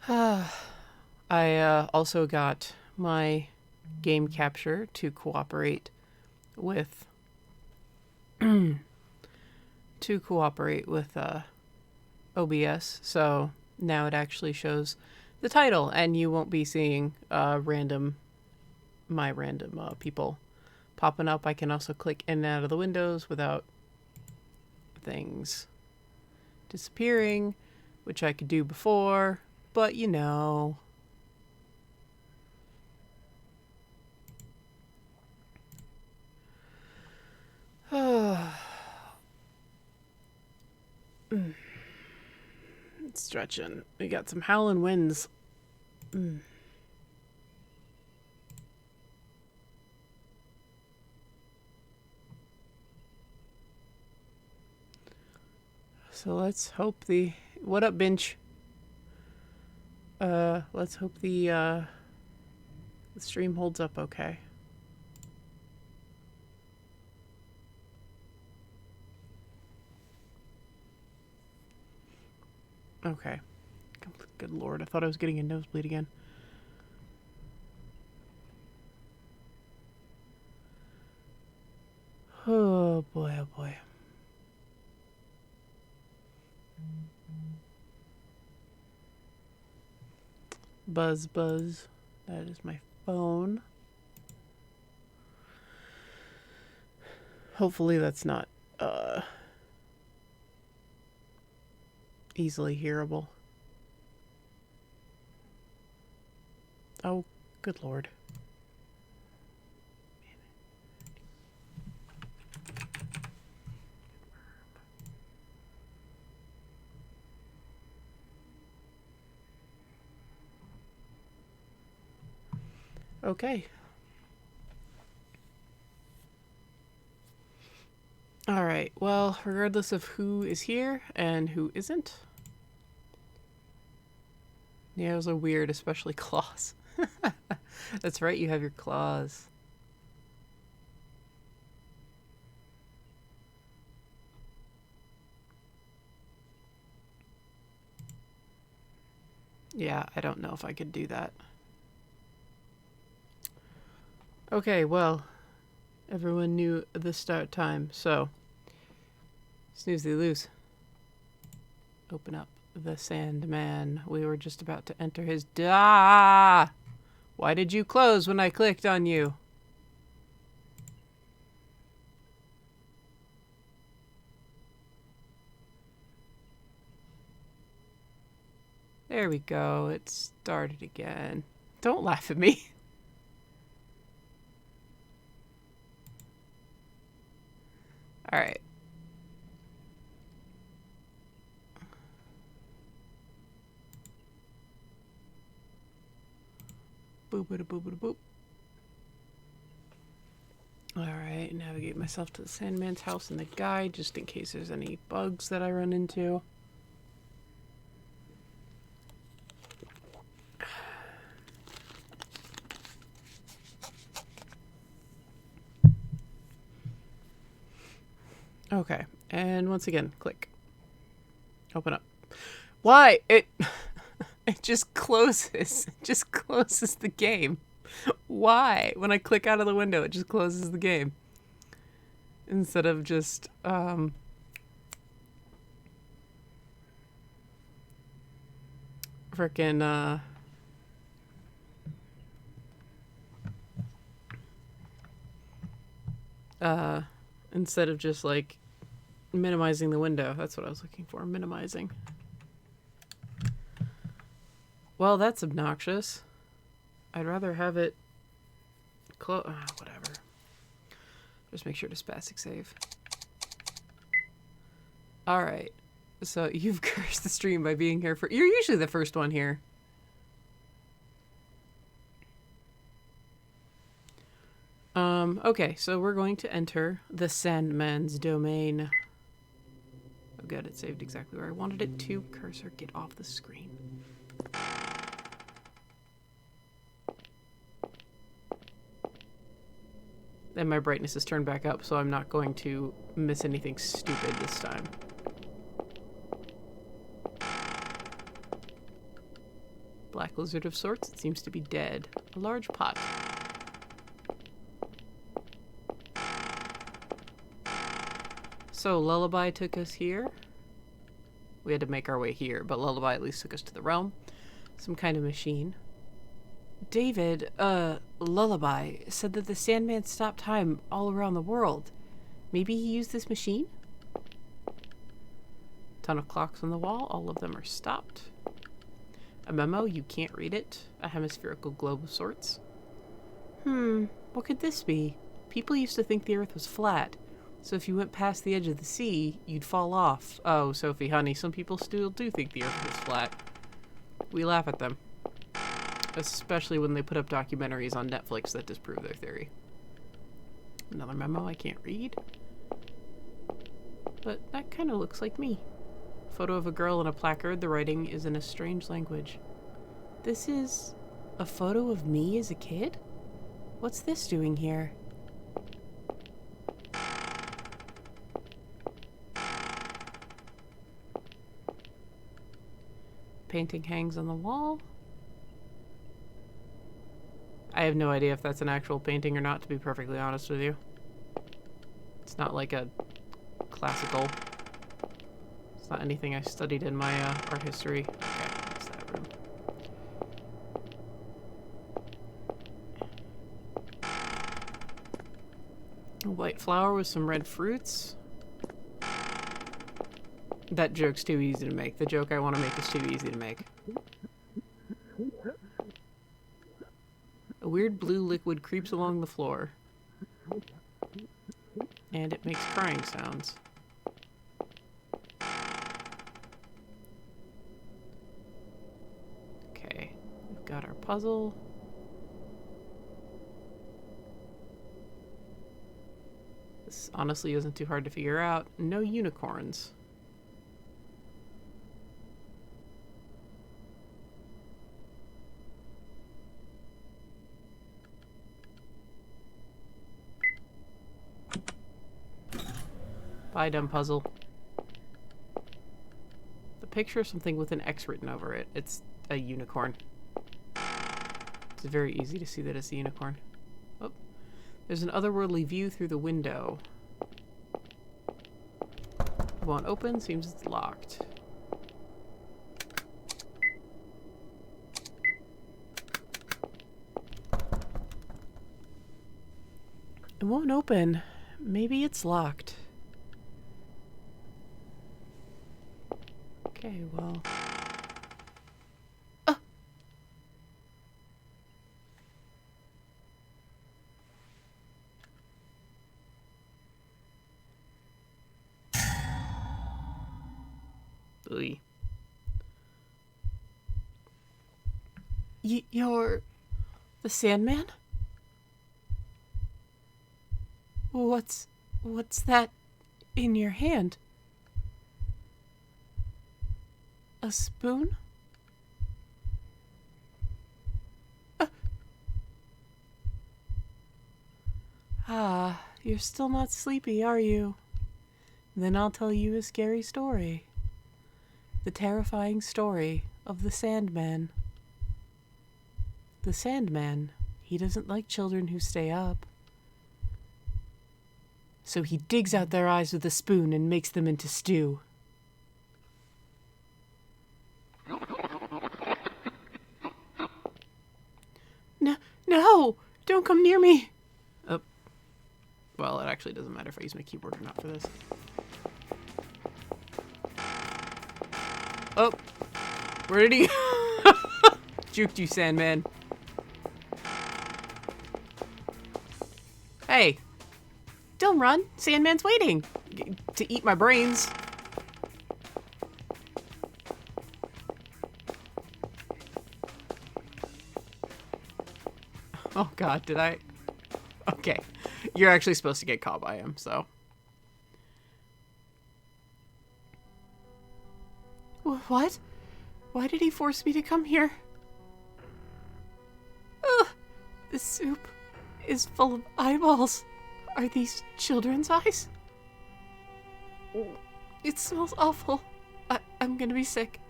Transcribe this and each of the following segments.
I also got my game capture to cooperate with OBS, so now it actually shows the title, and you won't be seeing my random people popping up. I can also click in and out of the windows without things disappearing, which I could do before, but you know. It's stretching. We got some howling winds. So let's hope what up, Binch? Let's hope the stream holds up okay. Okay. Good lord, I thought I was getting a nosebleed again. Oh boy, oh boy. Buzz, buzz. That is my phone. Hopefully that's not easily hearable. Oh, good lord. Okay. Alright, well, regardless of who is here and who isn't. Yeah, those are weird, especially claws. That's right, you have your claws. Yeah, I don't know if I could do that. Okay, well, everyone knew the start time, so snooze they lose. Open up the Sandman. We were just about to enter his... Why did you close when I clicked on you? There we go. It started again. Don't laugh at me. All right. Boop-a-da-boop-a-da-boop. All right, navigate myself to the Sandman's house in the guide, just in case there's any bugs that I run into. Okay, and once again, click. Open up. Why? It just closes. It just closes the game. Why? When I click out of the window, it just closes the game. Instead of just, frickin', instead of just, like, minimizing the window. That's what I was looking for. Minimizing. Well, that's obnoxious. I'd rather have it whatever. Just make sure to spastic save. Alright. So you've cursed the stream by being here for... You're usually the first one here. Okay, so we're going to enter the Sandman's domain. Oh good, it saved exactly where I wanted it to. Cursor, get off the screen. And my brightness is turned back up, so I'm not going to miss anything stupid this time. Black lizard of sorts. It seems to be dead. A large pot. So Lullaby took us here. We had to make our way here, but Lullaby at least took us to the realm. Some kind of machine. David, Lullaby, said that the Sandman stopped time all around the world. Maybe he used this machine? Ton of clocks on the wall. All of them are stopped. A memo, you can't read it. A hemispherical globe of sorts. What could this be? People used to think the Earth was flat. So if you went past the edge of the sea, you'd fall off. Oh, Sophie, honey, some people still do think the Earth is flat. We laugh at them. Especially when they put up documentaries on Netflix that disprove their theory. Another memo I can't read. But that kind of looks like me. Photo of a girl and a placard. The writing is in a strange language. This is a photo of me as a kid? What's this doing here? Painting hangs on the wall. I have no idea if that's an actual painting or not, to be perfectly honest with you. It's not like a classical. It's not anything I studied in my art history. Okay, that's that room. A white flower with some red fruits. That joke's too easy to make. The joke I want to make is too easy to make. A weird blue liquid creeps along the floor. And it makes crying sounds. Okay, we've got our puzzle. This honestly isn't too hard to figure out. No unicorns. Bye, dumb puzzle. The picture of something with an X written over it. It's a unicorn. It's very easy to see that it's a unicorn. Oh, there's an otherworldly view through the window. Won't open. Seems it's locked. It won't open. Maybe it's locked. Okay, well. Ah! Oy. You're the Sandman? What's that in your hand? A spoon? You're still not sleepy, are you? Then I'll tell you a scary story. The terrifying story of the Sandman. The Sandman, he doesn't like children who stay up. So he digs out their eyes with a spoon and makes them into stew. No! Don't come near me! Oh. Well, it actually doesn't matter if I use my keyboard or not for this. Oh! Where did he go? Juked you, Sandman. Hey! Don't run! Sandman's waiting! To eat my brains. Oh god, did I? Okay. You're actually supposed to get caught by him, so. What? Why did he force me to come here? Ugh! The soup is full of eyeballs. Are these children's eyes? It smells awful. I'm gonna be sick.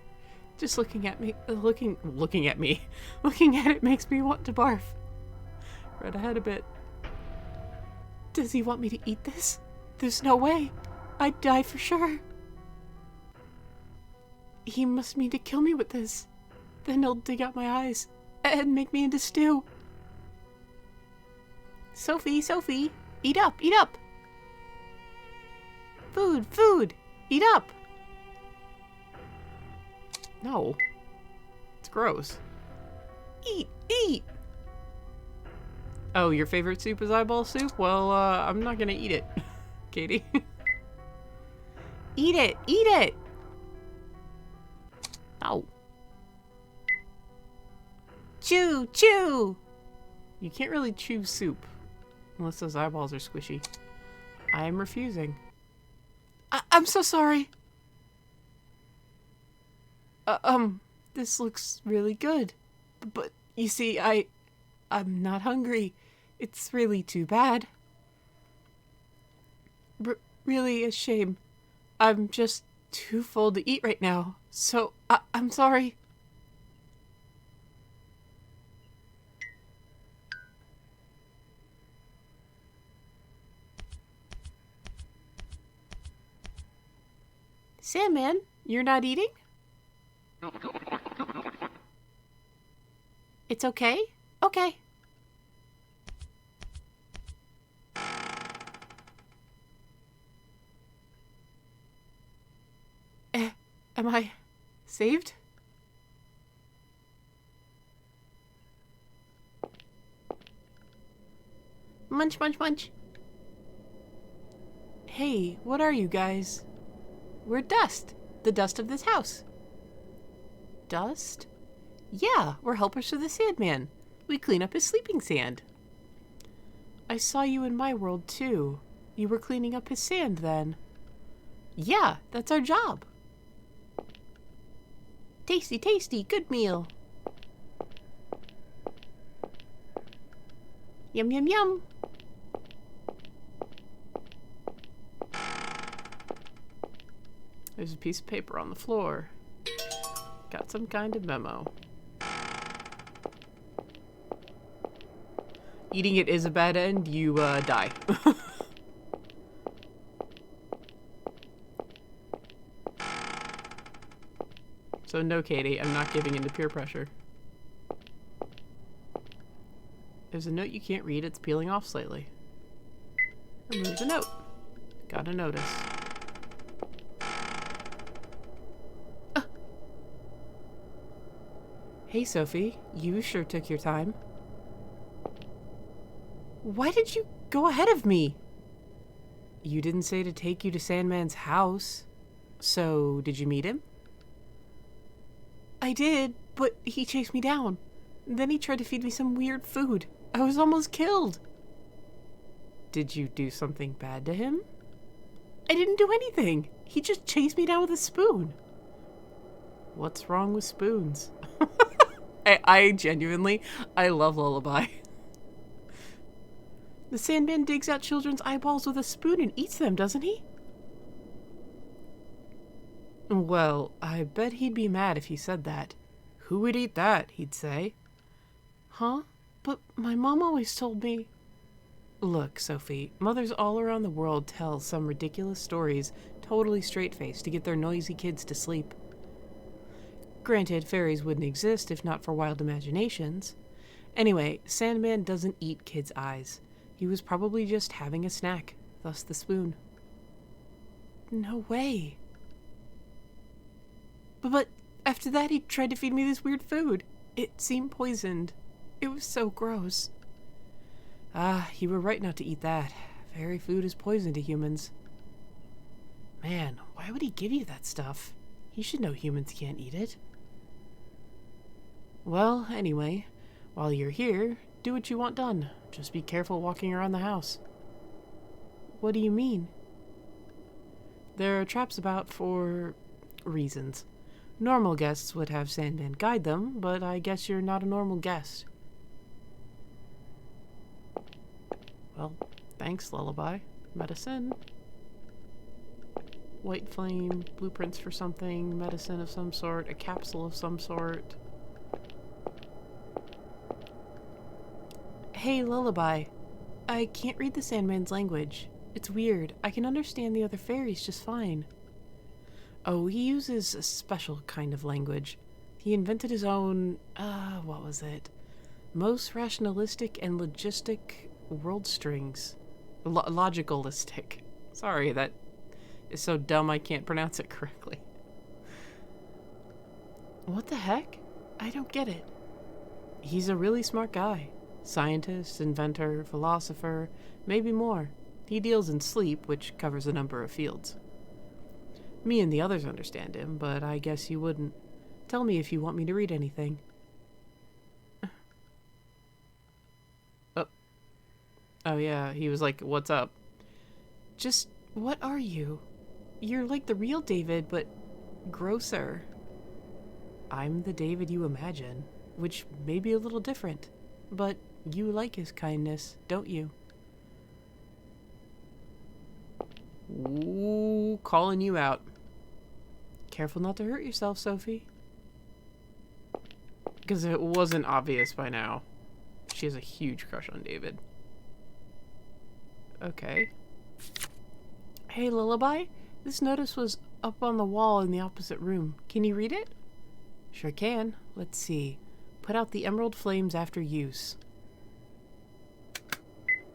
Just looking at it makes me want to barf. Read ahead a bit. Does he want me to eat this? There's no way. I'd die for sure. He must mean to kill me with this. Then he'll dig out my eyes and make me into stew. Sophie, Sophie, eat up, eat up. Food, food, eat up. No. It's gross. Eat, eat. Oh, your favorite soup is eyeball soup? Well, I'm not gonna eat it, Katie. Eat it, eat it. No. Chew, chew. You can't really chew soup unless those eyeballs are squishy. I am refusing. I'm so sorry. This looks really good. But you see, I'm not hungry. It's really too bad. Really a shame. I'm just too full to eat right now. So, I'm sorry. Sandman, you're not eating? It's okay? Okay. Am I saved? Munch, munch, munch. Hey, what are you guys? We're dust. The dust of this house. Dust? Yeah, we're helpers for the Sandman. We clean up his sleeping sand. I saw you in my world, too. You were cleaning up his sand, then. Yeah, that's our job. Tasty, tasty, good meal. Yum, yum, yum. There's a piece of paper on the floor. Got some kind of memo. Eating it is a bad end. You, die. So no, Katie, I'm not giving in to peer pressure. There's a note you can't read. It's peeling off slightly. Remove the note. Got a notice. Hey, Sophie. You sure took your time. Why did you go ahead of me? You didn't say to take you to Sandman's house. So, did you meet him? I did, but he chased me down. Then he tried to feed me some weird food. I was almost killed. Did you do something bad to him? I didn't do anything. He just chased me down with a spoon. What's wrong with spoons? I genuinely, I love Lullaby. The Sandman digs out children's eyeballs with a spoon and eats them, doesn't he? Well, I bet he'd be mad if you said that. Who would eat that, he'd say. Huh? But my mom always told me... Look, Sophie, mothers all around the world tell some ridiculous stories totally straight-faced to get their noisy kids to sleep. Granted, fairies wouldn't exist if not for wild imaginations. Anyway, Sandman doesn't eat kids' eyes. He was probably just having a snack, thus the spoon. No way. But after that, he tried to feed me this weird food. It seemed poisoned. It was so gross. Ah, you were right not to eat that. Fairy food is poison to humans. Man, why would he give you that stuff? He should know humans can't eat it. Well, anyway, while you're here, do what you want done. Just be careful walking around the house. What do you mean? There are traps about for reasons. Normal guests would have Sandman guide them, but I guess you're not a normal guest. Well, thanks, Lullaby. Medicine. White flame, blueprints for something, medicine of some sort, a capsule of some sort. Hey, Lullaby. I can't read the Sandman's language. It's weird. I can understand the other fairies just fine. Oh, he uses a special kind of language. He invented his own, what was it? Most rationalistic and logistic world strings. Logicalistic. Sorry, that is so dumb I can't pronounce it correctly. What the heck? I don't get it. He's a really smart guy. Scientist, inventor, philosopher, maybe more. He deals in sleep, which covers a number of fields. Me and the others understand him, but I guess you wouldn't. Tell me if you want me to read anything. Oh yeah, he was like, what's up? Just, what are you? You're like the real David, but grosser. I'm the David you imagine, which may be a little different, but you like his kindness, don't you? Ooh, calling you out. Careful not to hurt yourself, Sophie. Because it wasn't obvious by now. She has a huge crush on David. Okay. Hey, Lullaby. This notice was up on the wall in the opposite room. Can you read it? Sure can. Let's see. Put out the emerald flames after use.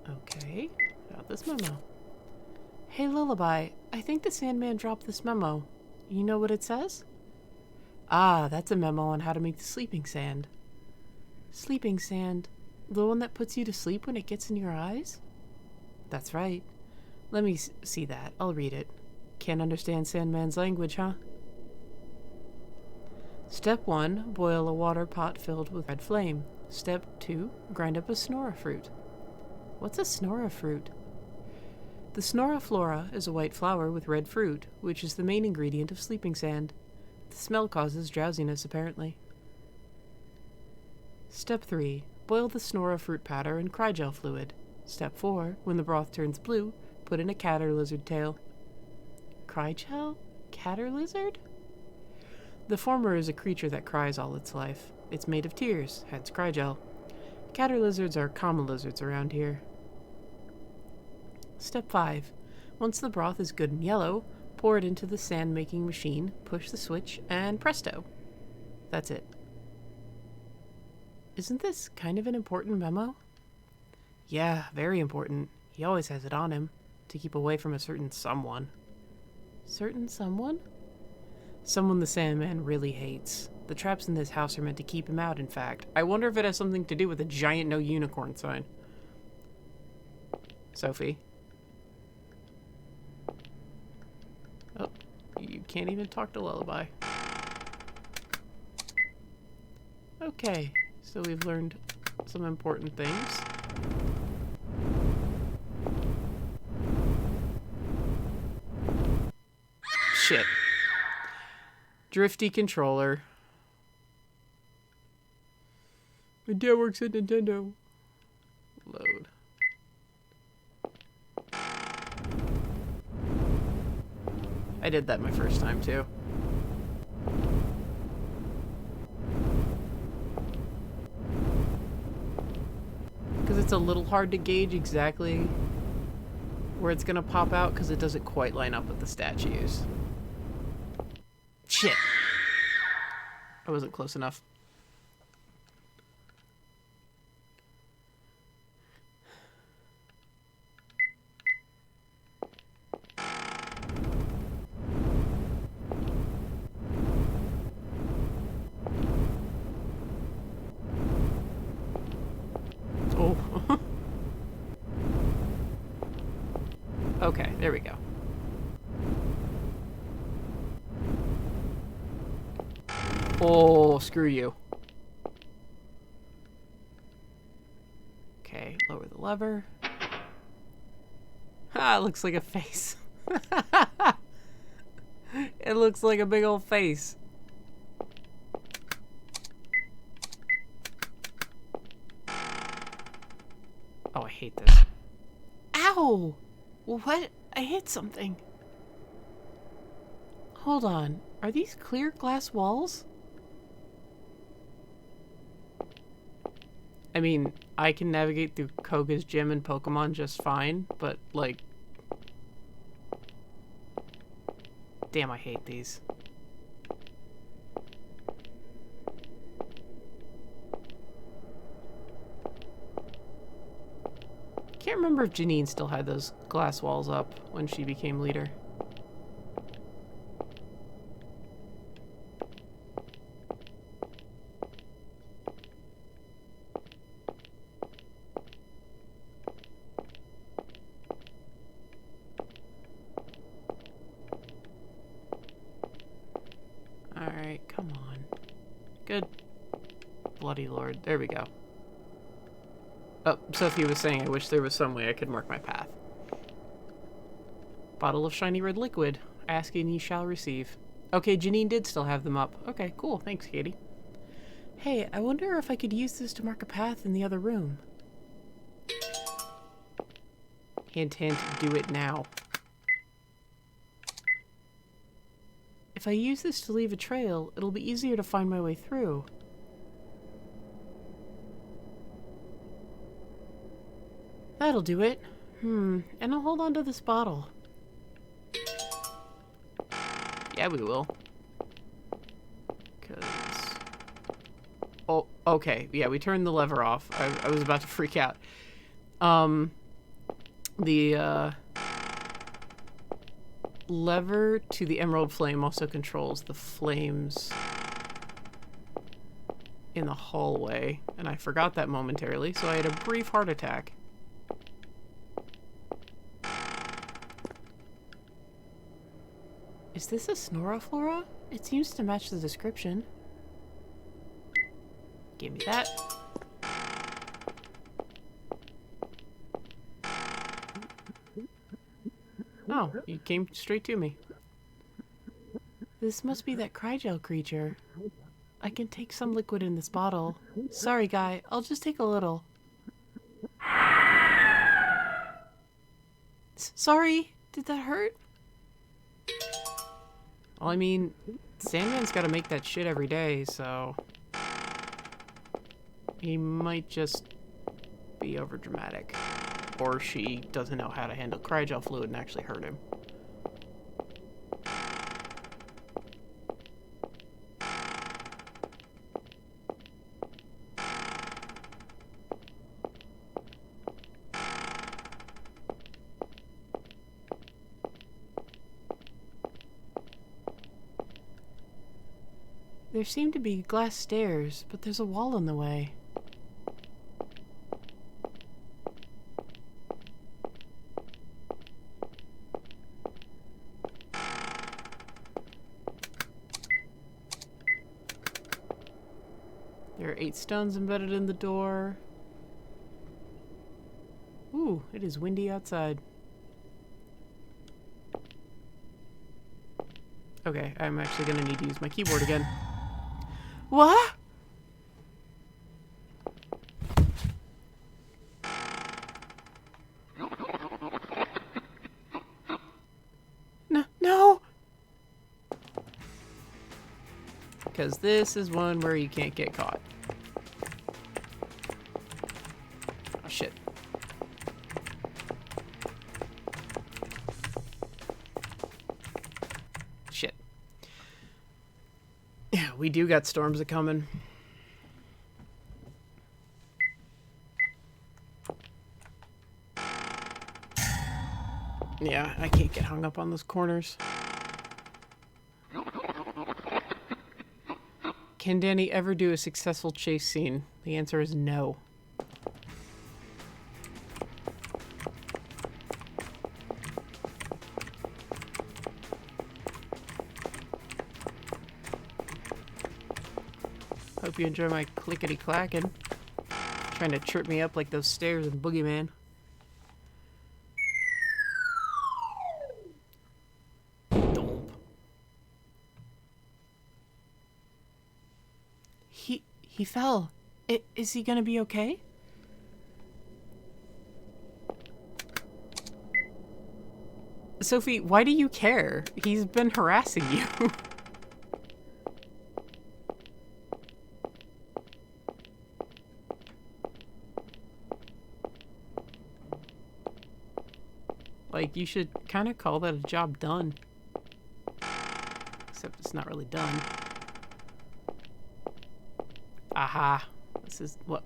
Okay. Got this memo. Hey, Lullaby. I think the Sandman dropped this memo. You know what it says? Ah, that's a memo on how to make the sleeping sand. Sleeping sand? The one that puts you to sleep when it gets in your eyes? That's right. Let me see that. I'll read it. Can't understand Sandman's language, huh? Step 1, boil a water pot filled with red flame. Step 2, grind up a snora fruit. What's a snora fruit? The snora flora is a white flower with red fruit, which is the main ingredient of sleeping sand. The smell causes drowsiness, apparently. Step 3, boil the snora fruit powder in crygel fluid. Step 4, when the broth turns blue, put in a cat or lizard tail. Crygel? Cat or lizard? The former is a creature that cries all its life. It's made of tears, hence crygel. Cat or lizards are common lizards around here. Step 5. Once the broth is good and yellow, pour it into the sand-making machine, push the switch, and presto. That's it. Isn't this kind of an important memo? Yeah, very important. He always has it on him, to keep away from a certain someone. Certain someone? Someone the Sandman really hates. The traps in this house are meant to keep him out, in fact. I wonder if it has something to do with a giant no unicorn sign. Sophie. Oh, you can't even talk to Lullaby. Okay, so we've learned some important things. Shit. Drifty controller. My dad works at Nintendo. Load. I did that my first time too. Because it's a little hard to gauge exactly where it's gonna pop out because it doesn't quite line up with the statues. Shit. I wasn't close enough. Oh. Okay, there we go. Oh, screw you. Okay, lower the lever. Ah, it looks like a face. It looks like a big old face. Oh, I hate this. Ow! What? I hit something. Hold on. Are these clear glass walls? I mean, I can navigate through Koga's gym and Pokemon just fine, but, like... Damn, I hate these. Can't remember if Janine still had those glass walls up when she became leader. Alright, come on. Good. Bloody Lord. There we go. Oh, Sophie was saying I wish there was some way I could mark my path. Bottle of shiny red liquid. Ask and ye shall receive. Okay, Janine did still have them up. Okay, cool. Thanks, Katie. Hey, I wonder if I could use this to mark a path in the other room. Hint, hint, do it now. If I use this to leave a trail, it'll be easier to find my way through. That'll do it. And I'll hold on to this bottle. Yeah, we will. 'Cause... Oh, okay. Yeah, we turned the lever off. I was about to freak out. The, lever to the emerald flame also controls the flames in the hallway. And I forgot that momentarily, so I had a brief heart attack. Is this a Snoraflora? It seems to match the description. Give me that. Oh, you came straight to me. This must be that Crygel creature. I can take some liquid in this bottle. Sorry, guy. I'll just take a little. Sorry. Did that hurt? Well, I mean, Sandman's gotta make that shit every day, so... He might just be overdramatic. Or she doesn't know how to handle Crygel fluid and actually hurt him. There seem to be glass stairs, but there's a wall in the way. There are 8 stones embedded in the door. Ooh, it is windy outside. Okay, I'm actually gonna need to use my keyboard again. What? No! Because this is one where you can't get caught. Oh, shit. Shit. Yeah, we do got storms a-coming. Yeah, I can't get hung up on those corners. Can Danny ever do a successful chase scene? The answer is no. Hope you enjoy my clickety-clacking. Trying to trip me up like those stairs in Boogeyman. He fell. Is he gonna be okay? Sophie, why do you care? He's been harassing you. Like, you should kind of call that a job done. Except it's not really done. Aha. This is what?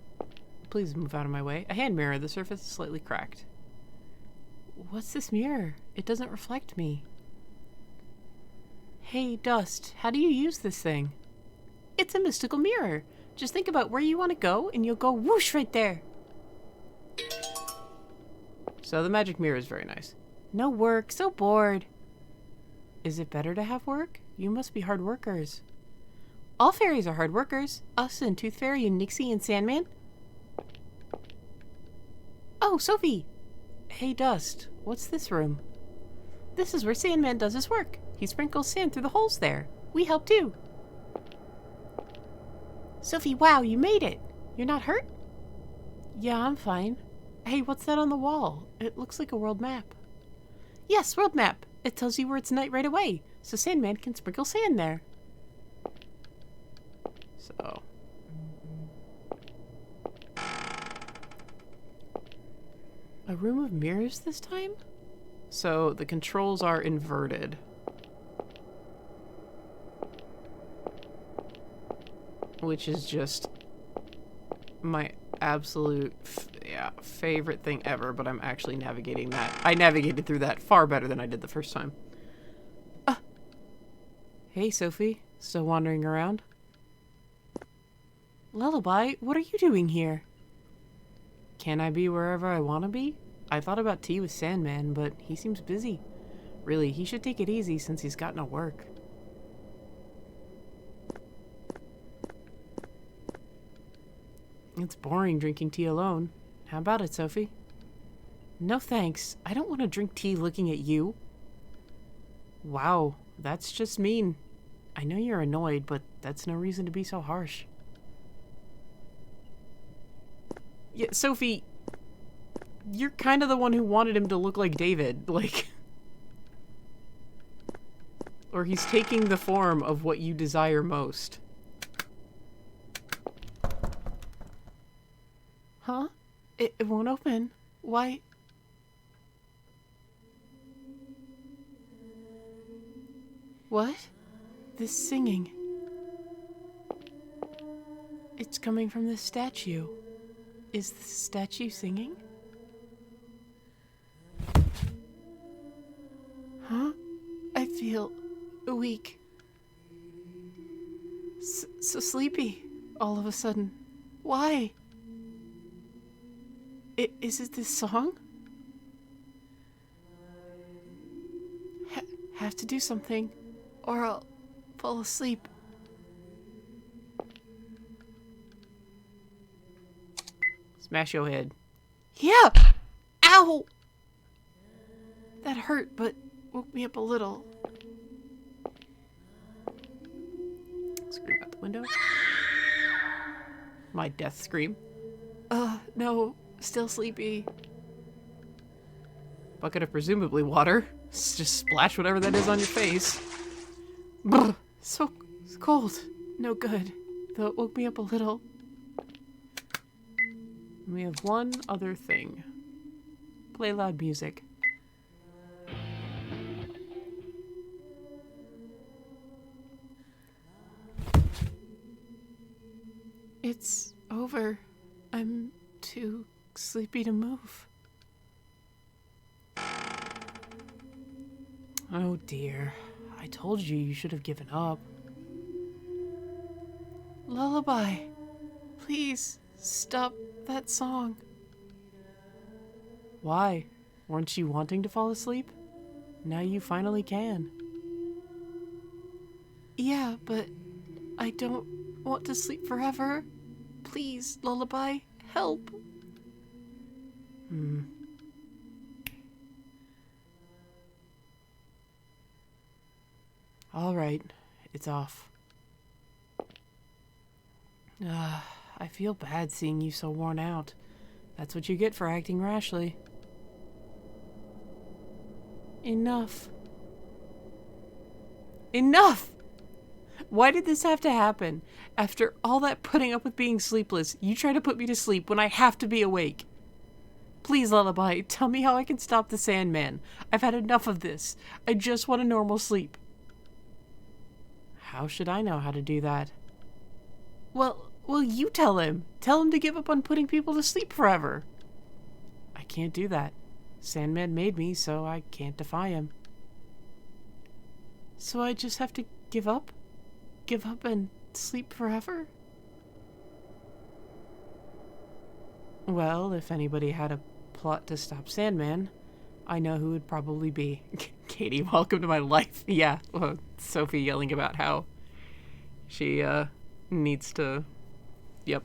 Please move out of my way. A hand mirror. The surface is slightly cracked. What's this mirror? It doesn't reflect me. Hey, Dust, how do you use this thing? It's a mystical mirror. Just think about where you want to go, and you'll go whoosh right there. So the magic mirror is very nice. No work, so bored. Is it better to have work? You must be hard workers. All fairies are hard workers. Us and Tooth Fairy and Nixie and Sandman. Oh, Sophie! Hey, Dust, what's this room? This is where Sandman does his work. He sprinkles sand through the holes there. We help too. Sophie, wow, you made it. You're not hurt? Yeah, I'm fine. Hey, what's that on the wall? It looks like a world map. Yes, world map. It tells you where it's night right away, so Sandman can sprinkle sand there. So. A room of mirrors this time? So the controls are inverted. Which is just my absolute favorite thing ever, but I'm actually navigating that. I navigated through that far better than I did the first time. Hey, Sophie. Still wandering around? Lullaby, what are you doing here? Can I be wherever I want to be? I thought about tea with Sandman, but he seems busy. Really, he should take it easy since he's got no work. It's boring drinking tea alone. How about it, Sophie? No thanks. I don't want to drink tea looking at you. Wow, that's just mean. I know you're annoyed, but that's no reason to be so harsh. Yeah, Sophie, you're kind of the one who wanted him to look like David, like... Or he's taking the form of what you desire most. Huh? It won't open. Why? What? This singing. It's coming from this statue. Is the statue singing? Huh? I feel weak. So sleepy all of a sudden. Why? Is it this song? Have to do something, or I'll fall asleep. Smash your head. Yeah! Ow! That hurt, but woke me up a little. Scream out the window. My death scream. No. Still sleepy. Bucket of presumably water. Just splash whatever that is on your face. Brr, so cold. No good. Though it woke me up a little. We have one other thing. Play loud music. It's over. I'm too sleepy to move. Oh dear. I told you you should have given up. Lullaby. Please stop that song. Why? Weren't you wanting to fall asleep? Now you finally can. Yeah, but I don't want to sleep forever. Please, Lullaby, help. All right, it's off. I feel bad seeing you so worn out. That's what you get for acting rashly. Enough. Enough! Why did this have to happen? After all that putting up with being sleepless, you try to put me to sleep when I have to be awake. Please, Lullaby, tell me how I can stop the Sandman. I've had enough of this. I just want a normal sleep. How should I know how to do that? Well, you tell him. Tell him to give up on putting people to sleep forever. I can't do that. Sandman made me, so I can't defy him. So I just have to give up? Give up and sleep forever? Well, if anybody had a plot to stop Sandman, I know who it would probably be. Katie, welcome to my life. Yeah, well, Sophie yelling about how she needs to... Yep.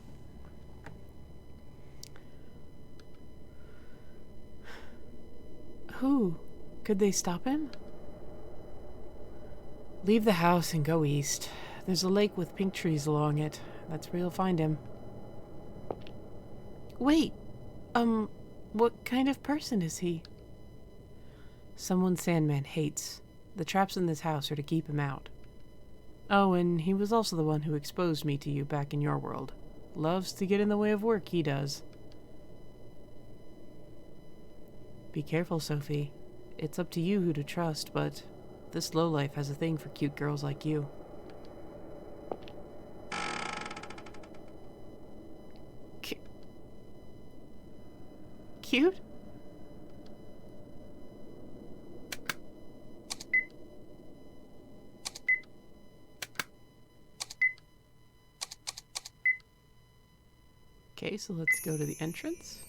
Who? Could they stop him? Leave the house and go east. There's a lake with pink trees along it. That's where you'll find him. Wait. What kind of person is he? Someone Sandman hates. The traps in this house are to keep him out. Oh, and he was also the one who exposed me to you back in your world. Loves to get in the way of work, he does. Be careful, Sophie. It's up to you who to trust, but this lowlife has a thing for cute girls like you. Cute? Okay, so let's go to the entrance.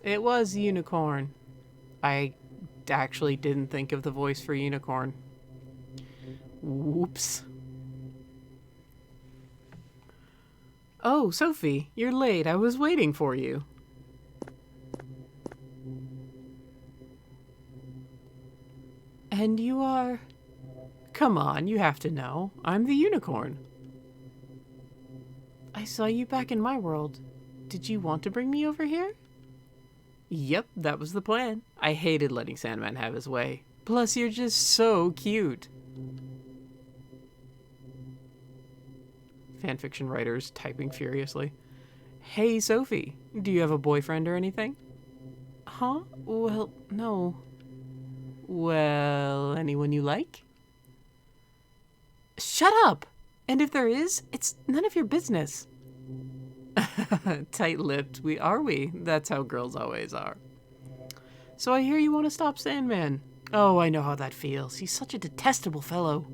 It was Unicorn. I actually didn't think of the voice for Unicorn. Whoops. Oh, Sophie, you're late. I was waiting for you. And you are... Come on, you have to know. I'm the Unicorn. I saw you back in my world. Did you want to bring me over here? Yep, that was the plan. I hated letting Sandman have his way. Plus, you're just so cute. Fanfiction writers typing furiously. Hey, Sophie, do you have a boyfriend or anything? Huh? Well, no. Well, anyone you like? Shut up! And if there is, it's none of your business. Tight-lipped, are we? That's how girls always are. So I hear you want to stop Sandman. Oh, I know how that feels. He's such a detestable fellow.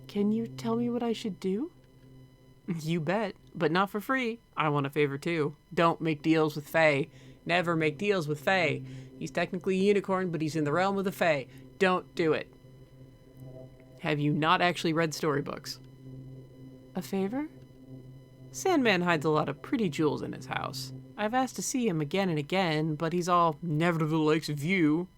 Can you tell me what I should do? You bet, but not for free. I want a favor too. Don't make deals with Fae. Never make deals with Fae. He's technically a unicorn, but he's in the realm of the Fae. Don't do it. Have you not actually read storybooks? A favor? Sandman hides a lot of pretty jewels in his house. I've asked to see him again and again, but he's all, never to the likes of you.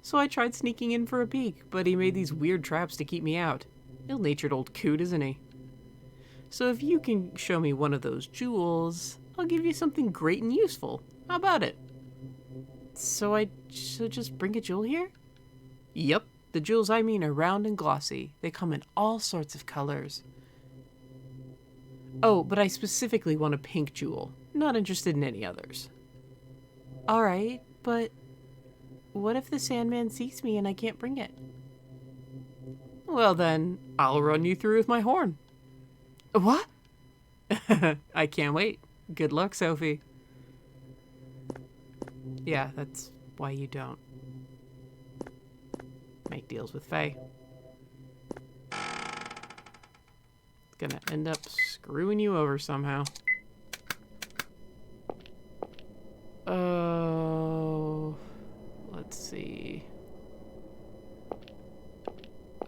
So I tried sneaking in for a peek, but he made these weird traps to keep me out. Ill-natured old coot, isn't he? So if you can show me one of those jewels, I'll give you something great and useful. How about it? So I should just bring a jewel here? Yep, the jewels I mean are round and glossy. They come in all sorts of colors. Oh, but I specifically want a pink jewel. Not interested in any others. Alright, but what if the Sandman sees me and I can't bring it? Well then, I'll run you through with my horn. What? I can't wait. Good luck, Sophie. Yeah, that's why you don't make deals with Fae. It's gonna end up screwing you over somehow. Oh, let's see.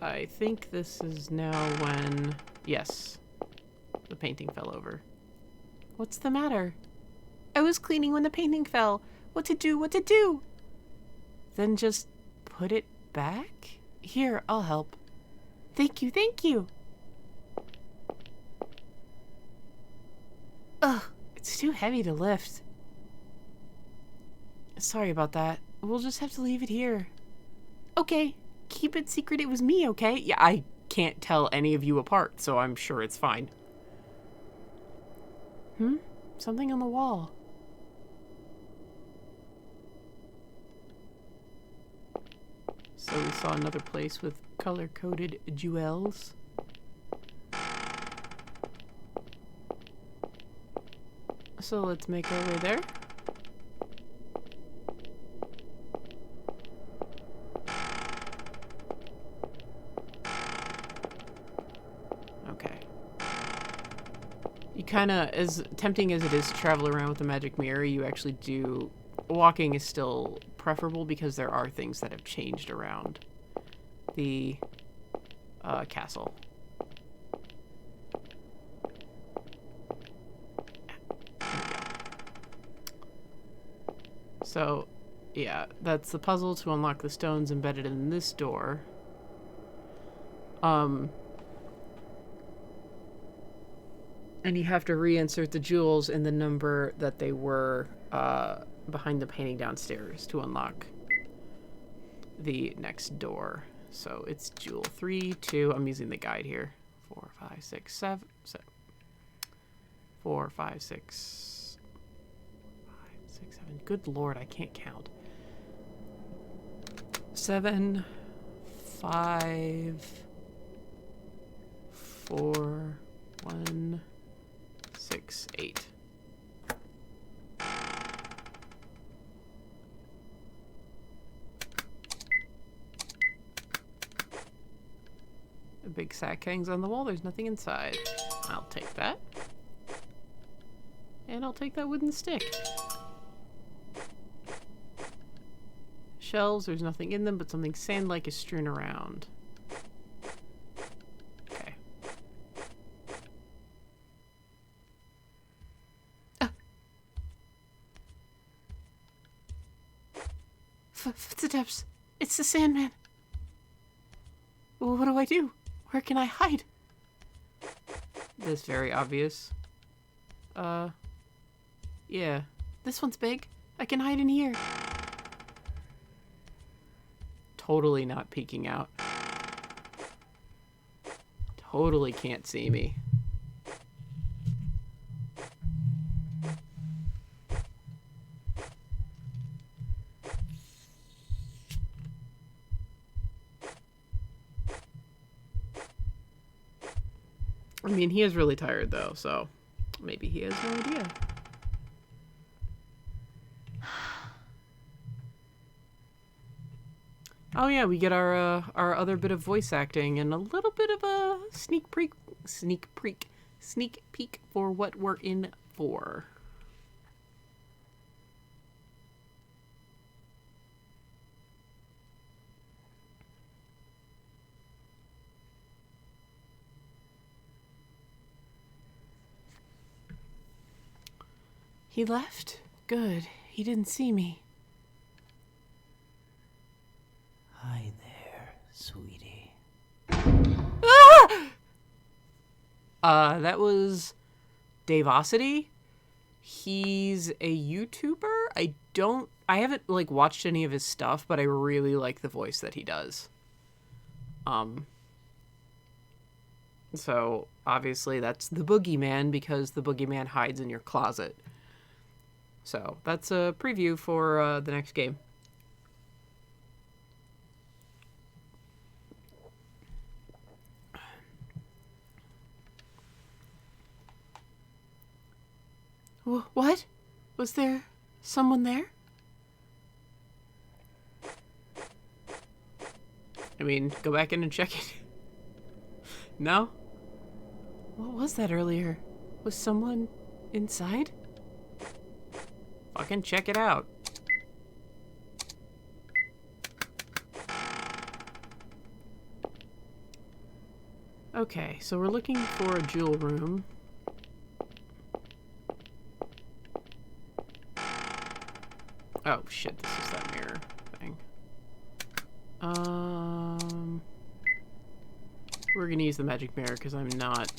I think this is now when... Yes. The painting fell over. What's the matter? I was cleaning when the painting fell. What to do? What to do? Then just put it back? Here, I'll help. Thank you, thank you. It's too heavy to lift. Sorry about that. We'll just have to leave it here. Okay. Keep it secret it was me, okay? Yeah, I can't tell any of you apart, so I'm sure it's fine. Something on the wall. So we saw another place with color-coded jewels. So let's make our way there. Okay. You kind of, as tempting as it is to travel around with the magic mirror, you actually do... Walking is still preferable because there are things that have changed around the castle. So, yeah, that's the puzzle to unlock the stones embedded in this door. And you have to reinsert the jewels in the number that they were behind the painting downstairs to unlock the next door. So it's jewel 3, 2. I'm using the guide here. 4, 5, 6, 7. 4, 5, 6. 5, 6, 7. Good lord, I can't count. 7, 5, 4, 1, 6, 8. A big sack hangs on the wall. There's nothing inside. I'll take that. And I'll take that wooden stick. Shelves, there's nothing in them, but something sand-like is strewn around. Okay. Ah. Footsteps. It's the Sandman. Well, what do I do? Where can I hide? This very obvious. Yeah. This one's big. I can hide in here. Totally not peeking out. Totally can't see me. I mean, he is really tired though, so maybe he has no idea. Oh yeah, we get our other bit of voice acting and a little bit of a sneak peek for what we're in for. He left? Good. He didn't see me. Hi there, sweetie. Ah! That was Davosity. He's a YouTuber. I haven't like watched any of his stuff, but I really like the voice that he does. So obviously that's the boogeyman because the boogeyman hides in your closet. So that's a preview for the next game. What? Was there someone there? I mean, go back in and check it. No? What was that earlier? Was someone inside? Fucking check it out. Okay, so we're looking for a jewel room. Oh shit, this is that mirror thing. We're gonna use the magic mirror because I'm not...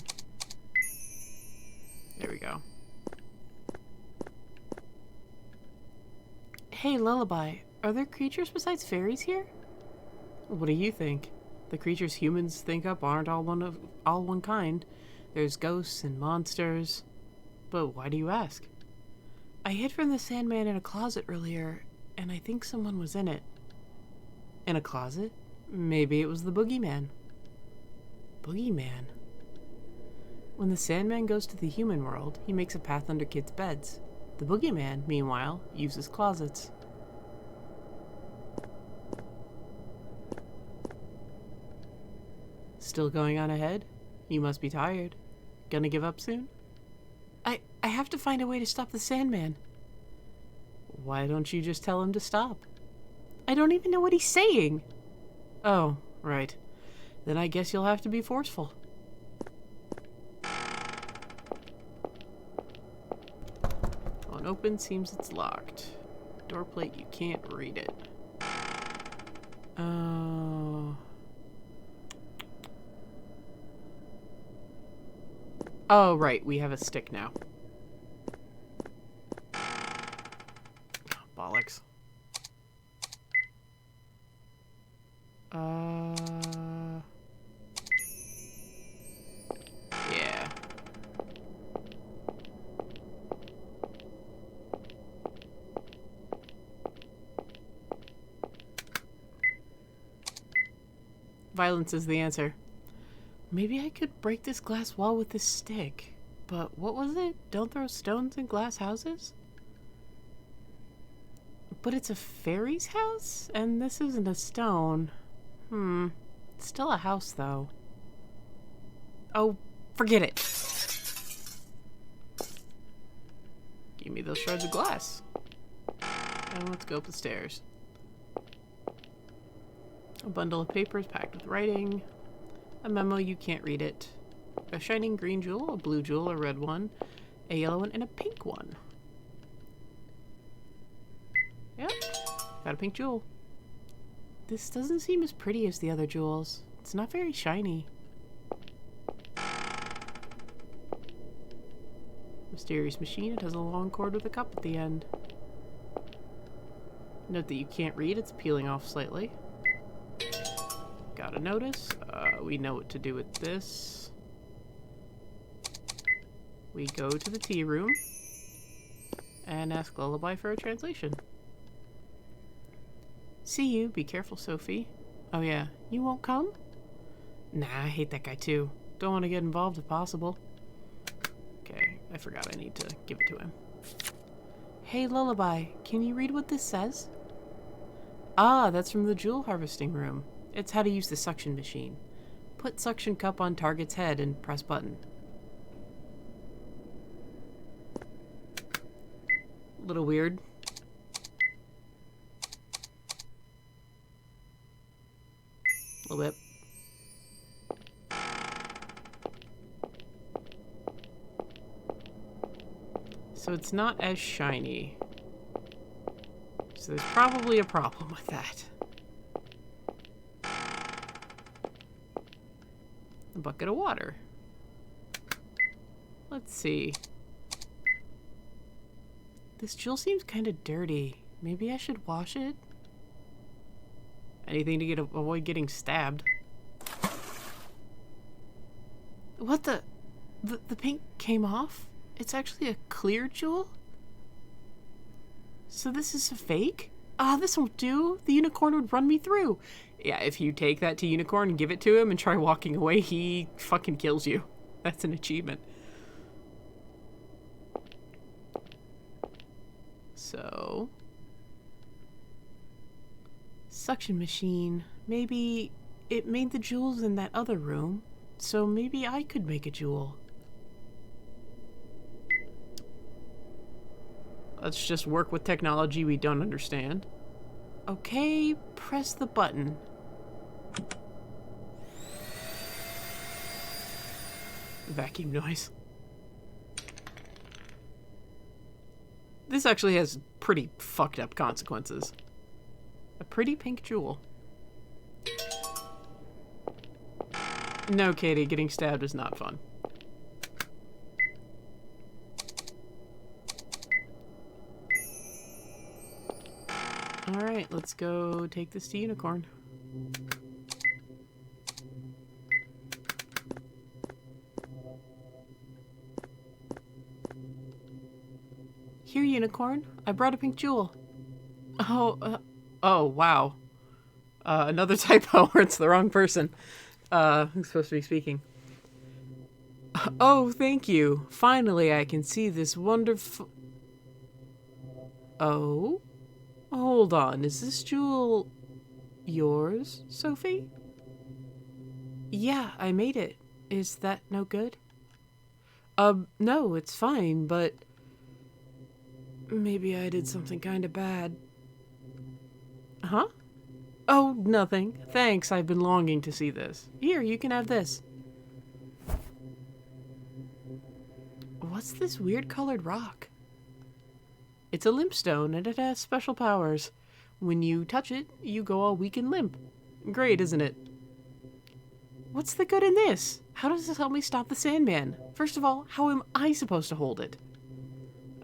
There we go. Hey, Lullaby, are there creatures besides fairies here? What do you think? The creatures humans think up aren't all one kind. There's ghosts and monsters. But why do you ask? I hid from the Sandman in a closet earlier, and I think someone was in it. In a closet? Maybe it was the Boogeyman. Boogeyman? When the Sandman goes to the human world, he makes a path under kids' beds. The Boogeyman, meanwhile, uses closets. Still going on ahead? You must be tired. Gonna give up soon? I have to find a way to stop the Sandman. Why don't you just tell him to stop? I don't even know what he's saying. Oh, right. Then I guess you'll have to be forceful. On open, seems it's locked. Door plate, you can't read it. Oh. Oh, right. We have a stick now. Bollocks. Yeah. Violence is the answer. Maybe I could break this glass wall with this stick. But what was it? Don't throw stones in glass houses? But it's a fairy's house? And this isn't a stone. It's still a house, though. Oh, forget it. Give me those shards of glass. And let's go up the stairs. A bundle of papers packed with writing. A memo, you can't read it. A shining green jewel, a blue jewel, a red one, a yellow one, and a pink one. Yep, got a pink jewel. This doesn't seem as pretty as the other jewels. It's not very shiny. Mysterious machine. It has a long cord with a cup at the end. Note that you can't read. It's peeling off slightly. Got a notice. We know what to do with this. We go to the tea room and ask Lullaby for a translation. See you. Be careful, Sophie. Oh yeah, you won't come? Nah, I hate that guy too. Don't want to get involved if possible. Okay, I forgot I need to give it to him. Hey, Lullaby, can you read what this says? Ah, that's from the jewel harvesting room. It's how to use the suction machine. Put suction cup on target's head and press button. A little weird. A little bit. So it's not as shiny. So there's probably a problem with that. A bucket of water. Let's see. This jewel seems kind of dirty. Maybe I should wash it? Anything to avoid getting stabbed. What the pink came off? It's actually a clear jewel? So this is a fake? Ah, this won't do. The unicorn would run me through. Yeah, if you take that to Unicorn and give it to him and try walking away, he fucking kills you. That's an achievement. So... suction machine. Maybe it made the jewels in that other room, so maybe I could make a jewel. Let's just work with technology we don't understand. Okay, press the button. Vacuum noise. This actually has pretty fucked up consequences. A pretty pink jewel. No, Katie, getting stabbed is not fun. Alright, let's go take this to Unicorn. Here, Unicorn. I brought a pink jewel. Oh, wow. Another typo where it's the wrong person. Who's supposed to be speaking. Oh, thank you. Finally, I can see this wonderful... Oh? Hold on. Is this jewel yours, Sophie? Yeah, I made it. Is that no good? No, it's fine, but... Maybe I did something kind of bad. Huh? Oh, nothing. Thanks, I've been longing to see this. Here, you can have this. What's this weird colored rock? It's a limp stone, and it has special powers. When you touch it, you go all weak and limp. Great, isn't it? What's the good in this? How does this help me stop the Sandman? First of all, how am I supposed to hold it?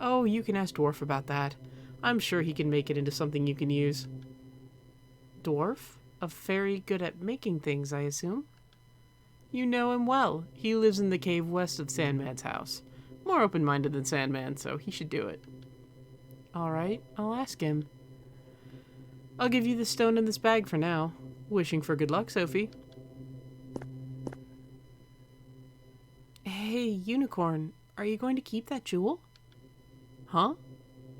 Oh, you can ask Dwarf about that. I'm sure he can make it into something you can use. Dwarf? A fairy good at making things, I assume? You know him well. He lives in the cave west of Sandman's house. More open-minded than Sandman, so he should do it. Alright, I'll ask him. I'll give you the stone in this bag for now. Wishing for good luck, Sophie. Hey, Unicorn, are you going to keep that jewel? Huh?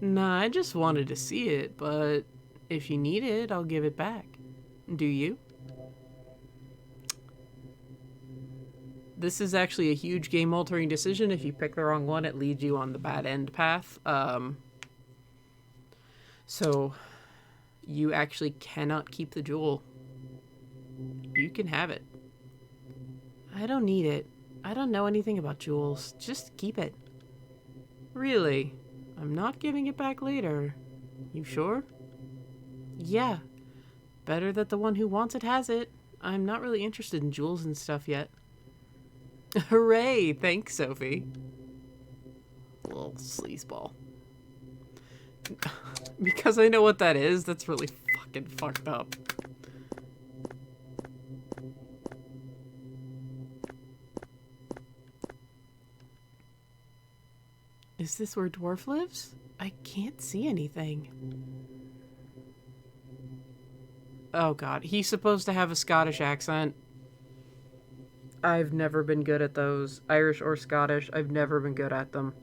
Nah, I just wanted to see it, but if you need it, I'll give it back. Do you? This is actually a huge game-altering decision. If you pick the wrong one, it leads you on the bad end path. So, you actually cannot keep the jewel. You can have it. I don't need it. I don't know anything about jewels. Just keep it. Really? I'm not giving it back later. You sure? Yeah. Better that the one who wants it has it. I'm not really interested in jewels and stuff yet. Hooray! Thanks, Sophie. Little sleazeball. Because I know what that is, that's really fucking fucked up. Is this where Dwarf lives? I can't see anything. Oh god, he's supposed to have a Scottish accent. I've never been good at those. Irish or Scottish, I've never been good at them.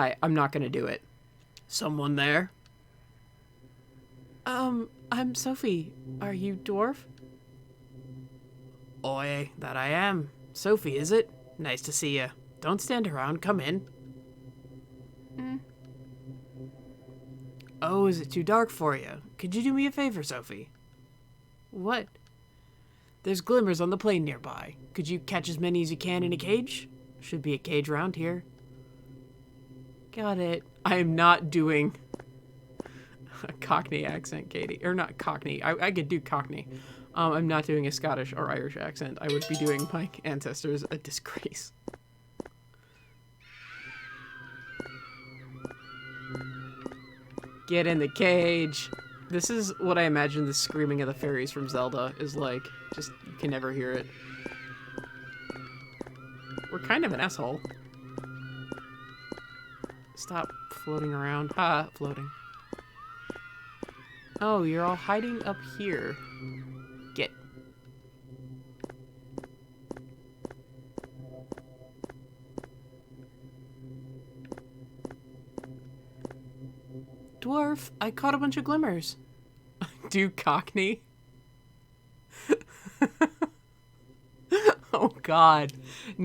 I'm not gonna do it. Someone there? I'm Sophie. Are you Dwarf? Oi, that I am. Sophie, is it? Nice to see you. Don't stand around, come in. Oh, is it too dark for you? Could you do me a favor, Sophie? What? There's glimmers on the plain nearby. Could you catch as many as you can in a cage? Should be a cage around here. Got it. I am not doing a Cockney accent, Katie. Or not Cockney. I could do Cockney. I'm not doing a Scottish or Irish accent. I would be doing my ancestors a disgrace. Get in the cage. This is what I imagine the screaming of the fairies from Zelda is like. Just, you can never hear it. We're kind of an asshole. Stop floating around. Ha, floating. Oh, you're all hiding up here. Get. Dwarf, I caught a bunch of glimmers. Do Cockney? Oh god.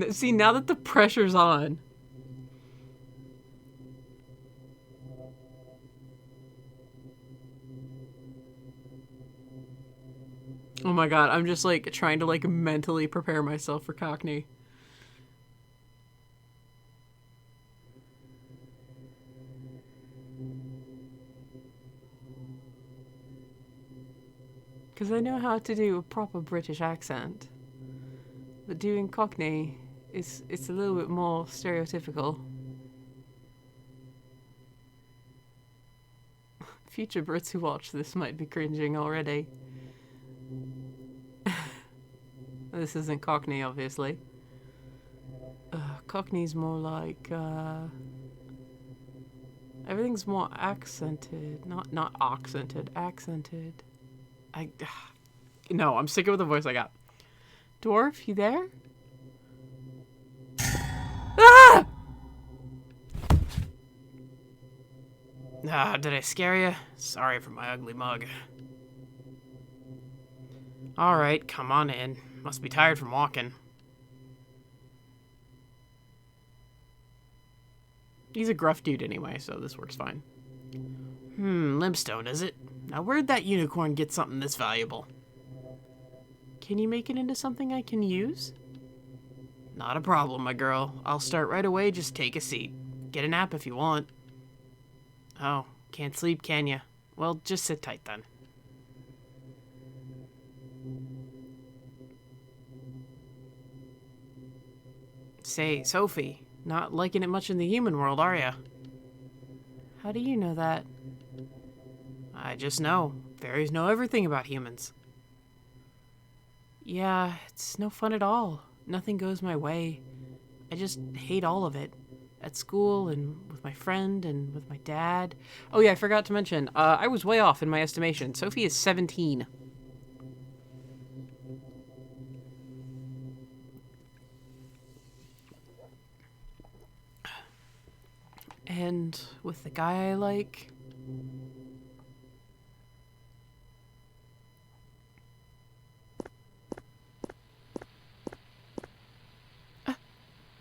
See, now that the pressure's on. Oh my god, I'm just like trying to like mentally prepare myself for Cockney. Because I know how to do a proper British accent. But doing Cockney, it's a little bit more stereotypical. Future Brits who watch this might be cringing already. This isn't Cockney, obviously. Cockney's more like, everything's more accented. Not accented. Accented. No, I'm sticking with the voice I got. Dwarf, you there? Ah! Did I scare you? Sorry for my ugly mug. Alright, come on in. Must be tired from walking. He's a gruff dude anyway, so this works fine. Limestone, is it? Now where'd that unicorn get something this valuable? Can you make it into something I can use? Not a problem, my girl. I'll start right away, just take a seat. Get a nap if you want. Oh, can't sleep, can ya? Well, just sit tight then. Say, Sophie, not liking it much in the human world, are ya? How do you know that? I just know. Fairies know everything about humans. Yeah, it's no fun at all. Nothing goes my way. I just hate all of it. At school, and with my friend, and with my dad. Oh yeah, I forgot to mention, I was way off in my estimation. Sophie is 17. And with the guy I like...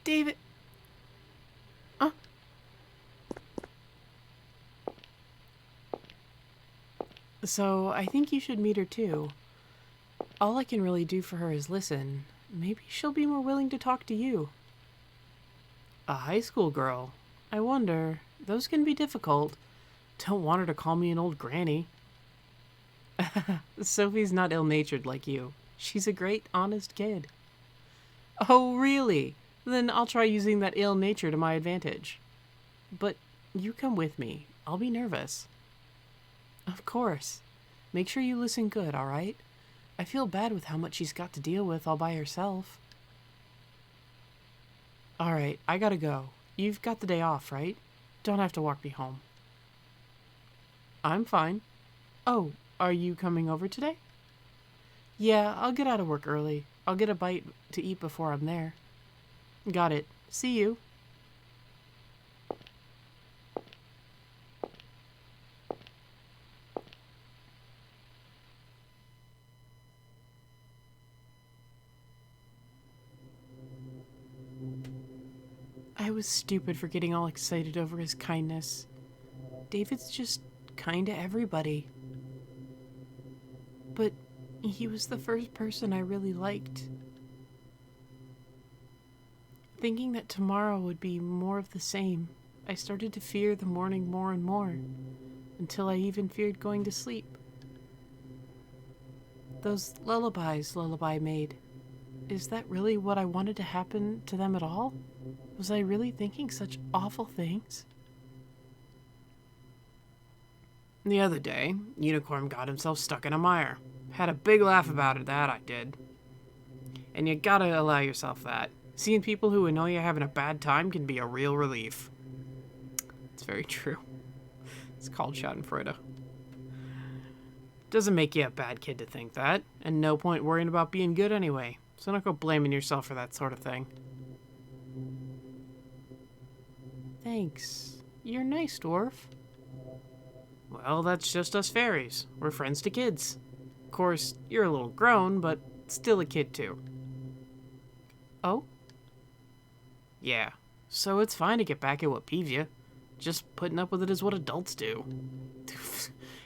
David... So, I think you should meet her too. All I can really do for her is listen. Maybe she'll be more willing to talk to you. A high school girl. I wonder. Those can be difficult. Don't want her to call me an old granny. Sophie's not ill-natured like you. She's a great, honest kid. Oh, really? Then I'll try using that ill nature to my advantage. But you come with me. I'll be nervous. Of course. Make sure you listen good, all right? I feel bad with how much she's got to deal with all by herself. All right, I gotta go. You've got the day off, right? Don't have to walk me home. I'm fine. Oh, are you coming over today? Yeah, I'll get out of work early. I'll get a bite to eat before I'm there. Got it. See you. I was stupid for getting all excited over his kindness. David's just kind to everybody. But he was the first person I really liked. Thinking that tomorrow would be more of the same, I started to fear the morning more and more, until I even feared going to sleep. Those lullabies Lullaby made, is that really what I wanted to happen to them at all? Was I really thinking such awful things? The other day, Unicorn got himself stuck in a mire. Had a big laugh about it, that I did. And you gotta allow yourself that. Seeing people who annoy you having a bad time can be a real relief. It's very true. It's called Schadenfreude. Doesn't make you a bad kid to think that, and no point worrying about being good anyway. So don't go blaming yourself for that sort of thing. Thanks. You're nice, dwarf. Well, that's just us fairies. We're friends to kids. Of course, you're a little grown, but still a kid too. Oh? Yeah, so it's fine to get back at what peeves you. Just putting up with it is what adults do.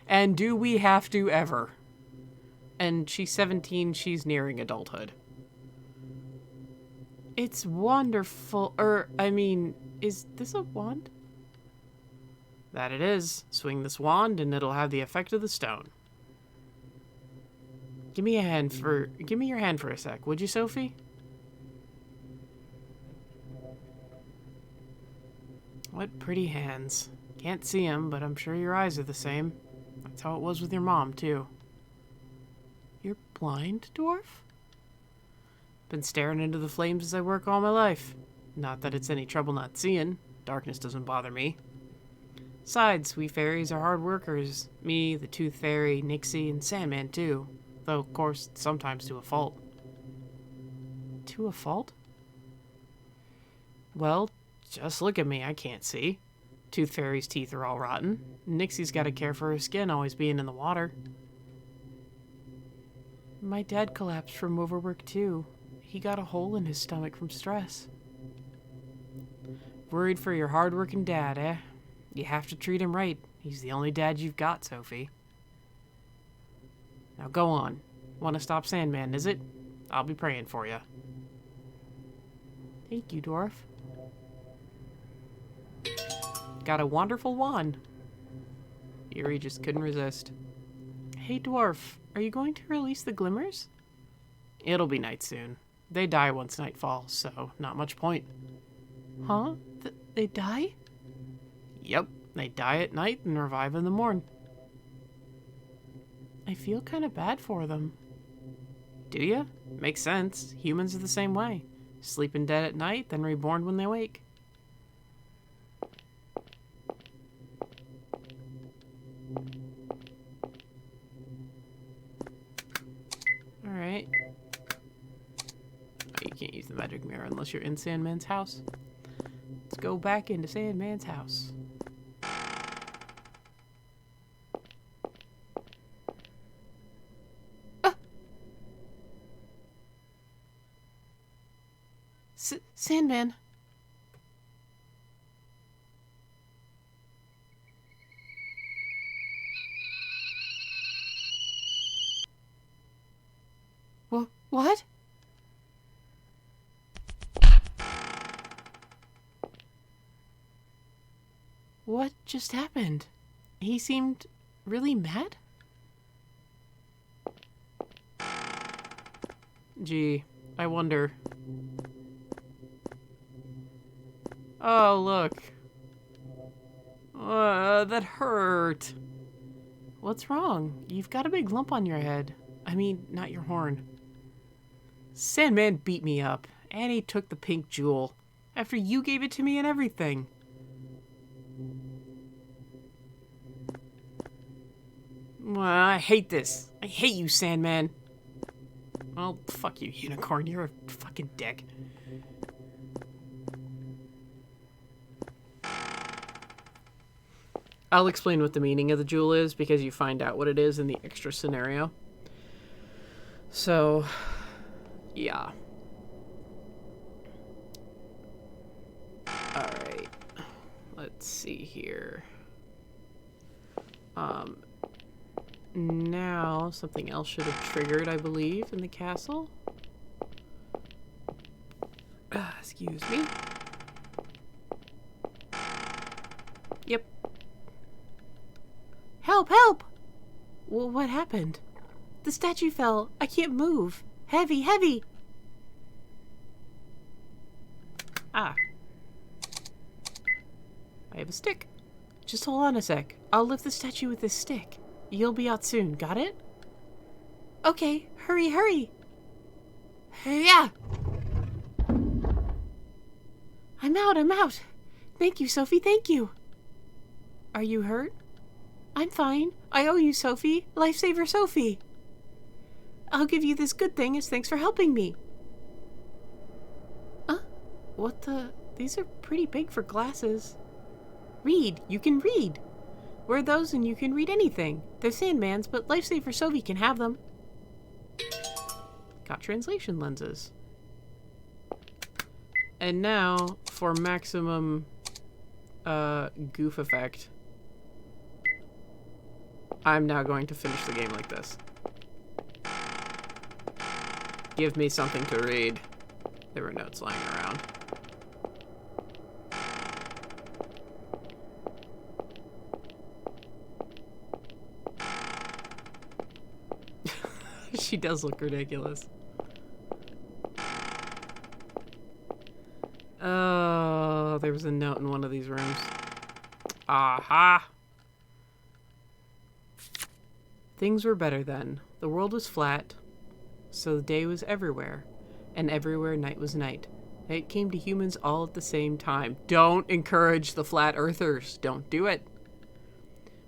And do we have to ever? And she's 17, she's nearing adulthood. It's wonderful, is this a wand? That it is. Swing this wand and it'll have the effect of the stone. Give me your hand for a sec, would you, Sophie? What pretty hands. Can't see 'em, but I'm sure your eyes are the same. That's how it was with your mom, too. You're blind, dwarf? Been staring into the flames as I work all my life. Not that it's any trouble not seeing. Darkness doesn't bother me. Besides, we fairies are hard workers. Me, the Tooth Fairy, Nixie, and Sandman, too. Though, of course, sometimes to a fault. To a fault? Well, just look at me. I can't see. Tooth Fairy's teeth are all rotten. Nixie's got to care for her skin always being in the water. My dad collapsed from overwork, too. He got a hole in his stomach from stress. Worried for your hard-working dad, eh? You have to treat him right. He's the only dad you've got, Sophie. Now go on. Want to stop Sandman, is it? I'll be praying for you. Thank you, dwarf. Got a wonderful wand. Eerie just couldn't resist. Hey, dwarf, are you going to release the glimmers? It'll be night soon. They die once night falls, so not much point. Huh? They die? Yep, they die at night and revive in the morn. I feel kind of bad for them. Do ya? Makes sense. Humans are the same way. Sleeping dead at night, then reborn when they wake. Alright. You can't use the magic mirror unless you're in Sandman's house. Let's go back into Sandman's house. Sandman. What? What just happened? He seemed really mad? Gee, I wonder. Oh, look. That hurt. What's wrong? You've got a big lump on your head. I mean, not your horn. Sandman beat me up, and he took the pink jewel, after you gave it to me and everything. I hate this. I hate you, Sandman. Well, fuck you, Unicorn. You're a fucking dick. I'll explain what the meaning of the jewel is, because you find out what it is in the extra scenario. So, yeah. Alright. Let's see here. Now, something else should have triggered, I believe, in the castle. Excuse me. Yep. Help! Help! Well, what happened? The statue fell. I can't move. Heavy, heavy! Ah. I have a stick. Just hold on a sec. I'll lift the statue with this stick. You'll be out soon. Got it? Okay. Hurry, hurry! Yeah! I'm out. Thank you, Sophie, thank you. Are you hurt? I'm fine. I owe you, Sophie. Lifesaver Sophie. I'll give you this good thing as thanks for helping me. What the? These are pretty big for glasses. Read. You can read. Wear those and you can read anything. They're Sandman's, but Lifesaver Sophie can have them. Got translation lenses. And now, for maximum goof effect, I'm now going to finish the game like this. Give me something to read. There were notes lying around. She does look ridiculous. Oh, there was a note in one of these rooms. Aha! Things were better then. The world was flat, so the day was everywhere, and everywhere night was night. Night came to humans all at the same time. Don't encourage the flat earthers. Don't do it.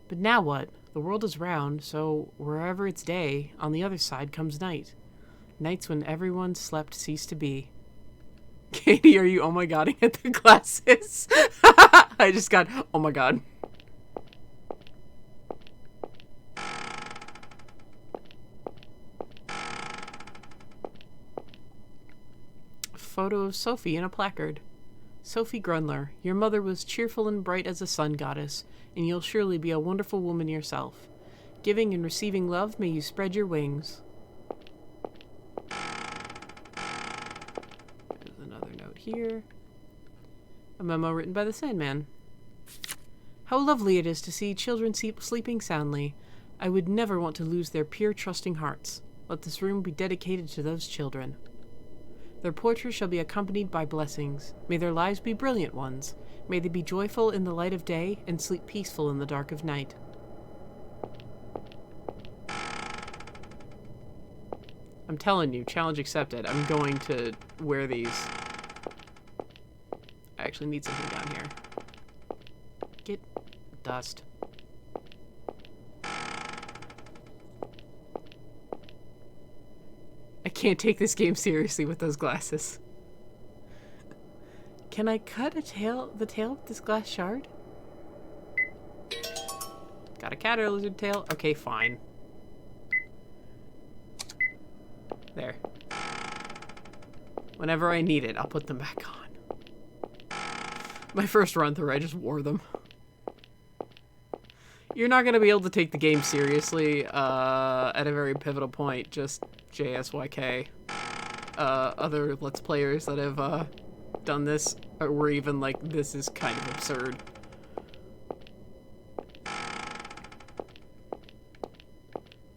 But now what? The world is round, so wherever it's day, on the other side comes night. Nights when everyone slept cease to be. Katie, are you oh my godding at the glasses? I just got oh my god. Photo of Sophie in a placard. Sophie Grunler, your mother was cheerful and bright as a sun goddess, and you'll surely be a wonderful woman yourself. Giving and receiving love, may you spread your wings. There's another note here. A memo written by the Sandman. How lovely it is to see children sleeping soundly. I would never want to lose their pure, trusting hearts. Let this room be dedicated to those children. Their portraits shall be accompanied by blessings. May their lives be brilliant ones. May they be joyful in the light of day and sleep peaceful in the dark of night. I'm telling you, challenge accepted. I'm going to wear these. I actually need something down here. Get dust. I can't take this game seriously with those glasses. Can I cut the tail with this glass shard? Got a cat or a lizard tail? Okay, fine. There. Whenever I need it, I'll put them back on. My first run through, I just wore them. You're not going to be able to take the game seriously at a very pivotal point, just JSYK. Other Let's Players that have done this were even like, this is kind of absurd.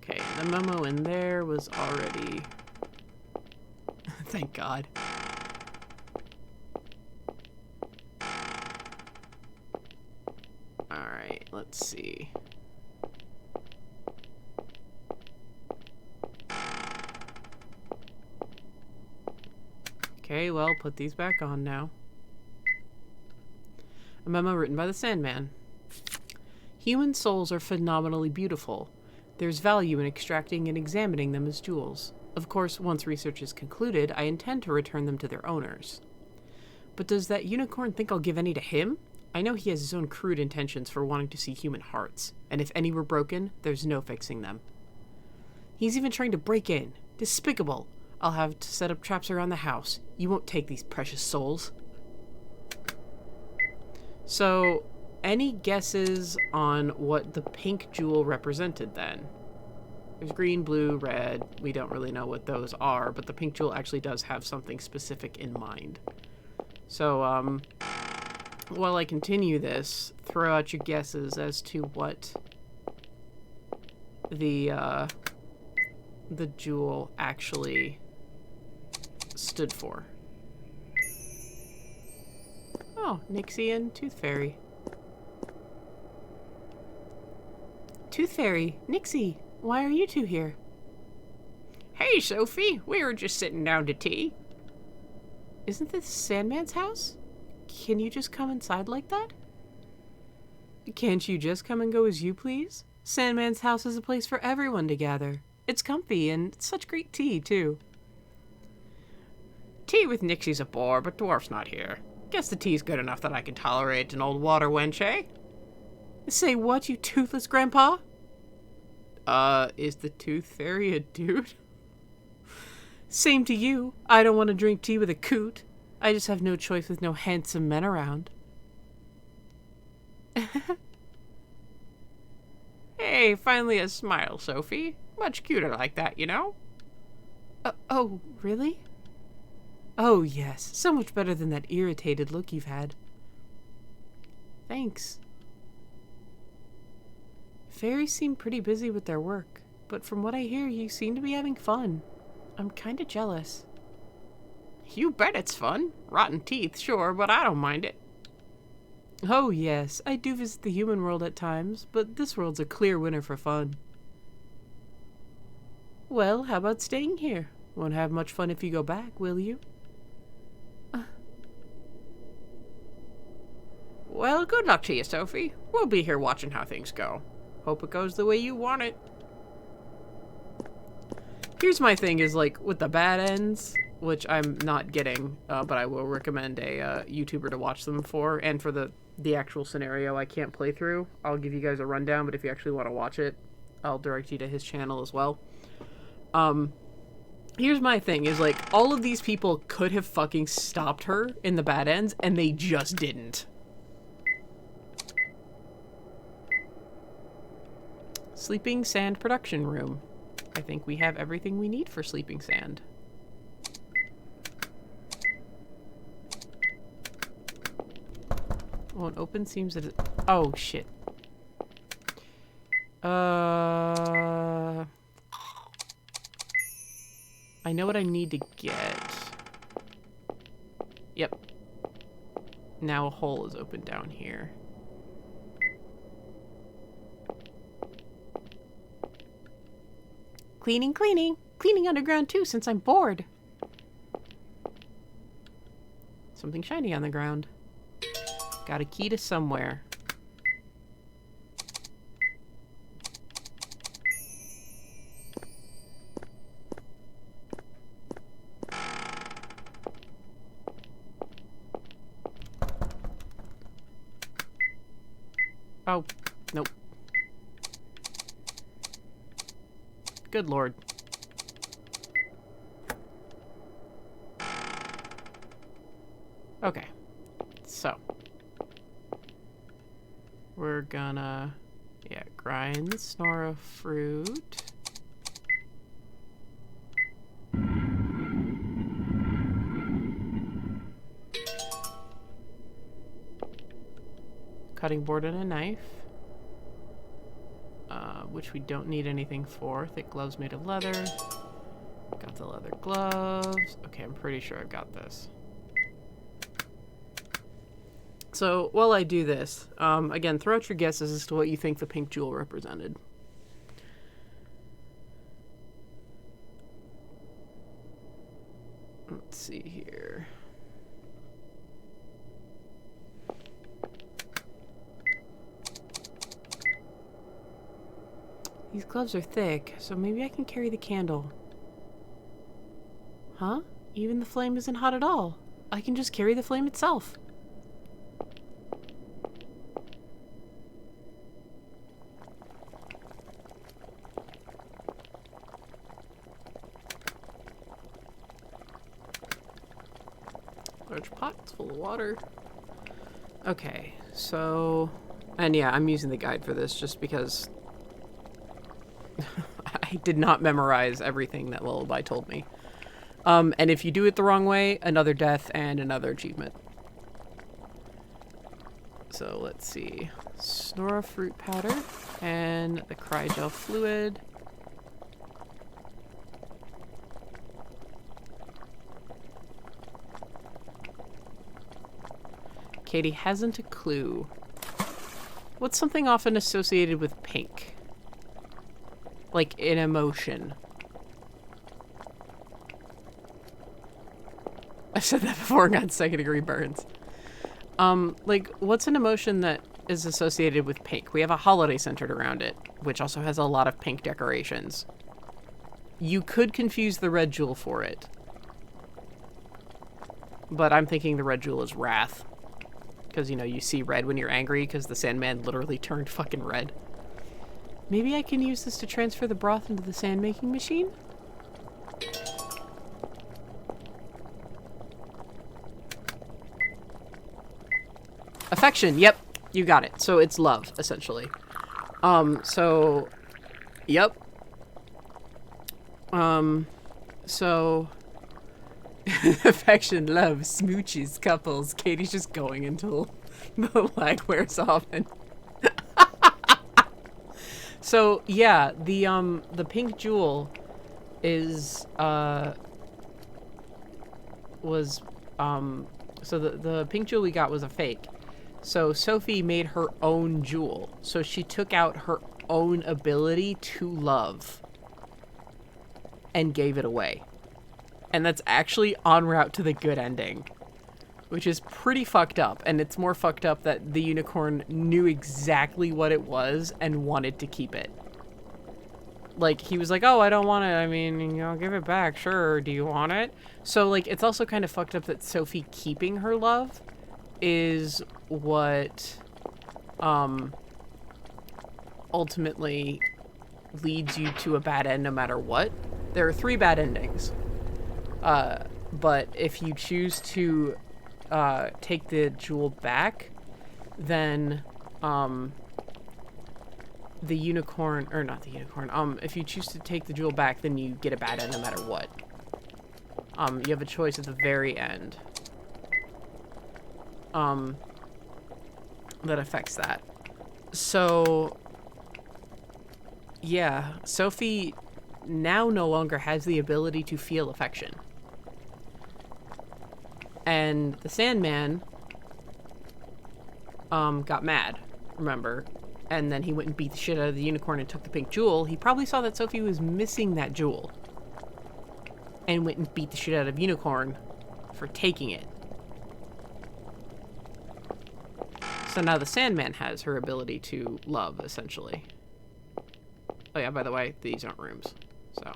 Okay, the memo in there was already... Thank God. Alright, let's see. Okay, well, put these back on now. A memo written by the Sandman. Human souls are phenomenally beautiful. There's value in extracting and examining them as jewels. Of course, once research is concluded, I intend to return them to their owners. But does that unicorn think I'll give any to him? I know he has his own crude intentions for wanting to see human hearts, and if any were broken, there's no fixing them. He's even trying to break in. Despicable. I'll have to set up traps around the house. You won't take these precious souls. So, any guesses on what the pink jewel represented then? There's green, blue, red. We don't really know what those are, but the pink jewel actually does have something specific in mind. So, while I continue this, throw out your guesses as to what the jewel actually stood for. Oh, Nixie and Tooth Fairy. Tooth Fairy, Nixie, why are you two here? Hey, Sophie, we were just sitting down to tea. Isn't this Sandman's house? Can you just come inside like that? Can't you just come and go as you please? Sandman's house is a place for everyone to gather. It's comfy and it's such great tea, too. Tea with Nixie's a bore, but Dwarf's not here. Guess the tea's good enough that I can tolerate an old water wench, eh? Say what, you toothless grandpa? Is the Tooth Fairy a dude? Same to you. I don't want to drink tea with a coot. I just have no choice with no handsome men around. Hey, finally a smile, Sophie. Much cuter like that, you know? Oh, really? Oh, yes. So much better than that irritated look you've had. Thanks. Fairies seem pretty busy with their work, but from what I hear, you seem to be having fun. I'm kinda jealous. You bet it's fun. Rotten teeth, sure, but I don't mind it. Oh, yes. I do visit the human world at times, but this world's a clear winner for fun. Well, how about staying here? Won't have much fun if you go back, will you? Well, good luck to you, Sophie. We'll be here watching how things go. Hope it goes the way you want it. Here's my thing is, like, with the bad ends, which I'm not getting, but I will recommend a YouTuber to watch them for, and for the actual scenario I can't play through. I'll give you guys a rundown, but if you actually want to watch it, I'll direct you to his channel as well. Here's my thing is, like, all of these people could have fucking stopped her in the bad ends, and they just didn't. Sleeping Sand Production Room. I think we have everything we need for sleeping sand. Won't open, seems that it... Oh, shit. I know what I need to get. Yep. Now a hole is open down here. Cleaning, cleaning. Cleaning underground too, since I'm bored. Something shiny on the ground. Got a key to somewhere. Oh, nope. Good lord. Okay. So. We're gonna, grind the Snora fruit. Cutting board and a knife. Which we don't need anything for. Thick gloves made of leather. Got the leather gloves. Okay, I'm pretty sure I've got this. So, while I do this, again, throw out your guesses as to what you think the pink jewel represented. Let's see here. These gloves are thick, so maybe I can carry the candle. Huh? Even the flame isn't hot at all. I can just carry the flame itself. Large pot, it's full of water. Okay, so... And yeah, I'm using the guide for this just because... I did not memorize everything that Lullaby told me. And if you do it the wrong way, another death and another achievement. So let's see. Snora fruit powder and the crygel fluid. Katie hasn't a clue. What's something often associated with pink? Like an emotion. I've said that before and got second-degree burns. Like, what's an emotion that is associated with pink? We have a holiday centered around it, which also has a lot of pink decorations. You could confuse the red jewel for it. But I'm thinking the red jewel is wrath. Because, you know, you see red when you're angry because the Sandman literally turned fucking red. Maybe I can use this to transfer the broth into the sand-making machine? Affection, yep, you got it. So it's love, essentially. So, yep. So... Affection, love, smooches, couples. Katie's just going until the lag wears off and... So, yeah, the pink jewel is, so the pink jewel we got was a fake. So Sophie made her own jewel. So she took out her own ability to love. and gave it away. And that's actually en route to the good ending, which is pretty fucked up. And it's more fucked up that the unicorn knew exactly what it was and wanted to keep it. Like, he was like, oh, I don't want it. I mean, give it back. Sure. Do you want it? So, like, it's also kind of fucked up that Sophie keeping her love is what ultimately leads you to a bad end no matter what. There are 3 bad endings. But if you choose to take the jewel back, then the unicorn, or not the unicorn, if you choose to take the jewel back, then you get a bad end no matter what. You have a choice at the very end that affects that. So, yeah, Sophie now no longer has the ability to feel affection. And the Sandman got mad, remember? And then he went and beat the shit out of the unicorn and took the pink jewel. He probably saw that Sophie was missing that jewel and went and beat the shit out of Unicorn for taking it. So now the Sandman has her ability to love, essentially. Oh yeah, by the way, these aren't rooms. So,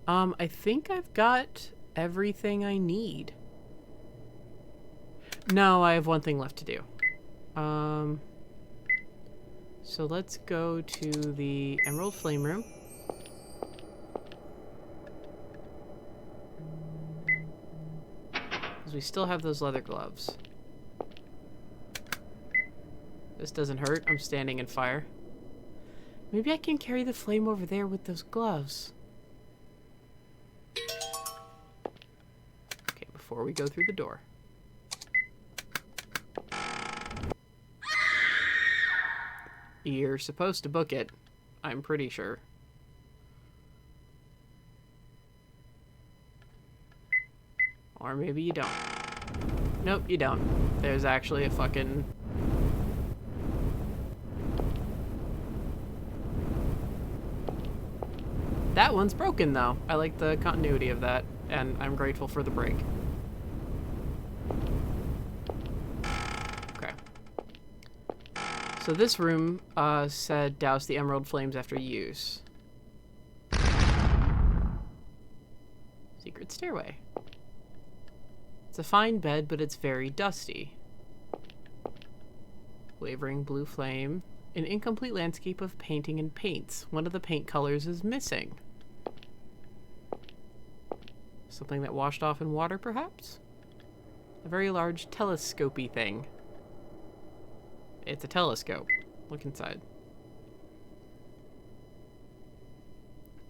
I think I've got everything I need. No, I have one thing left to do. So let's go to the Emerald Flame Room. Because we still have those leather gloves. This doesn't hurt. I'm standing in fire. Maybe I can carry the flame over there with those gloves. Okay, before we go through the door. You're supposed to book it, I'm pretty sure. Or maybe you don't. Nope, you don't. There's actually a fucking... That one's broken, though. I like the continuity of that, and I'm grateful for the break. Okay. So this room said douse the emerald flames after use. Secret stairway. It's a fine bed, but it's very dusty. Wavering blue flame. An incomplete landscape of painting and paints. One of the paint colors is missing. Something that washed off in water, perhaps? A very large telescopy thing. It's a telescope. Look inside.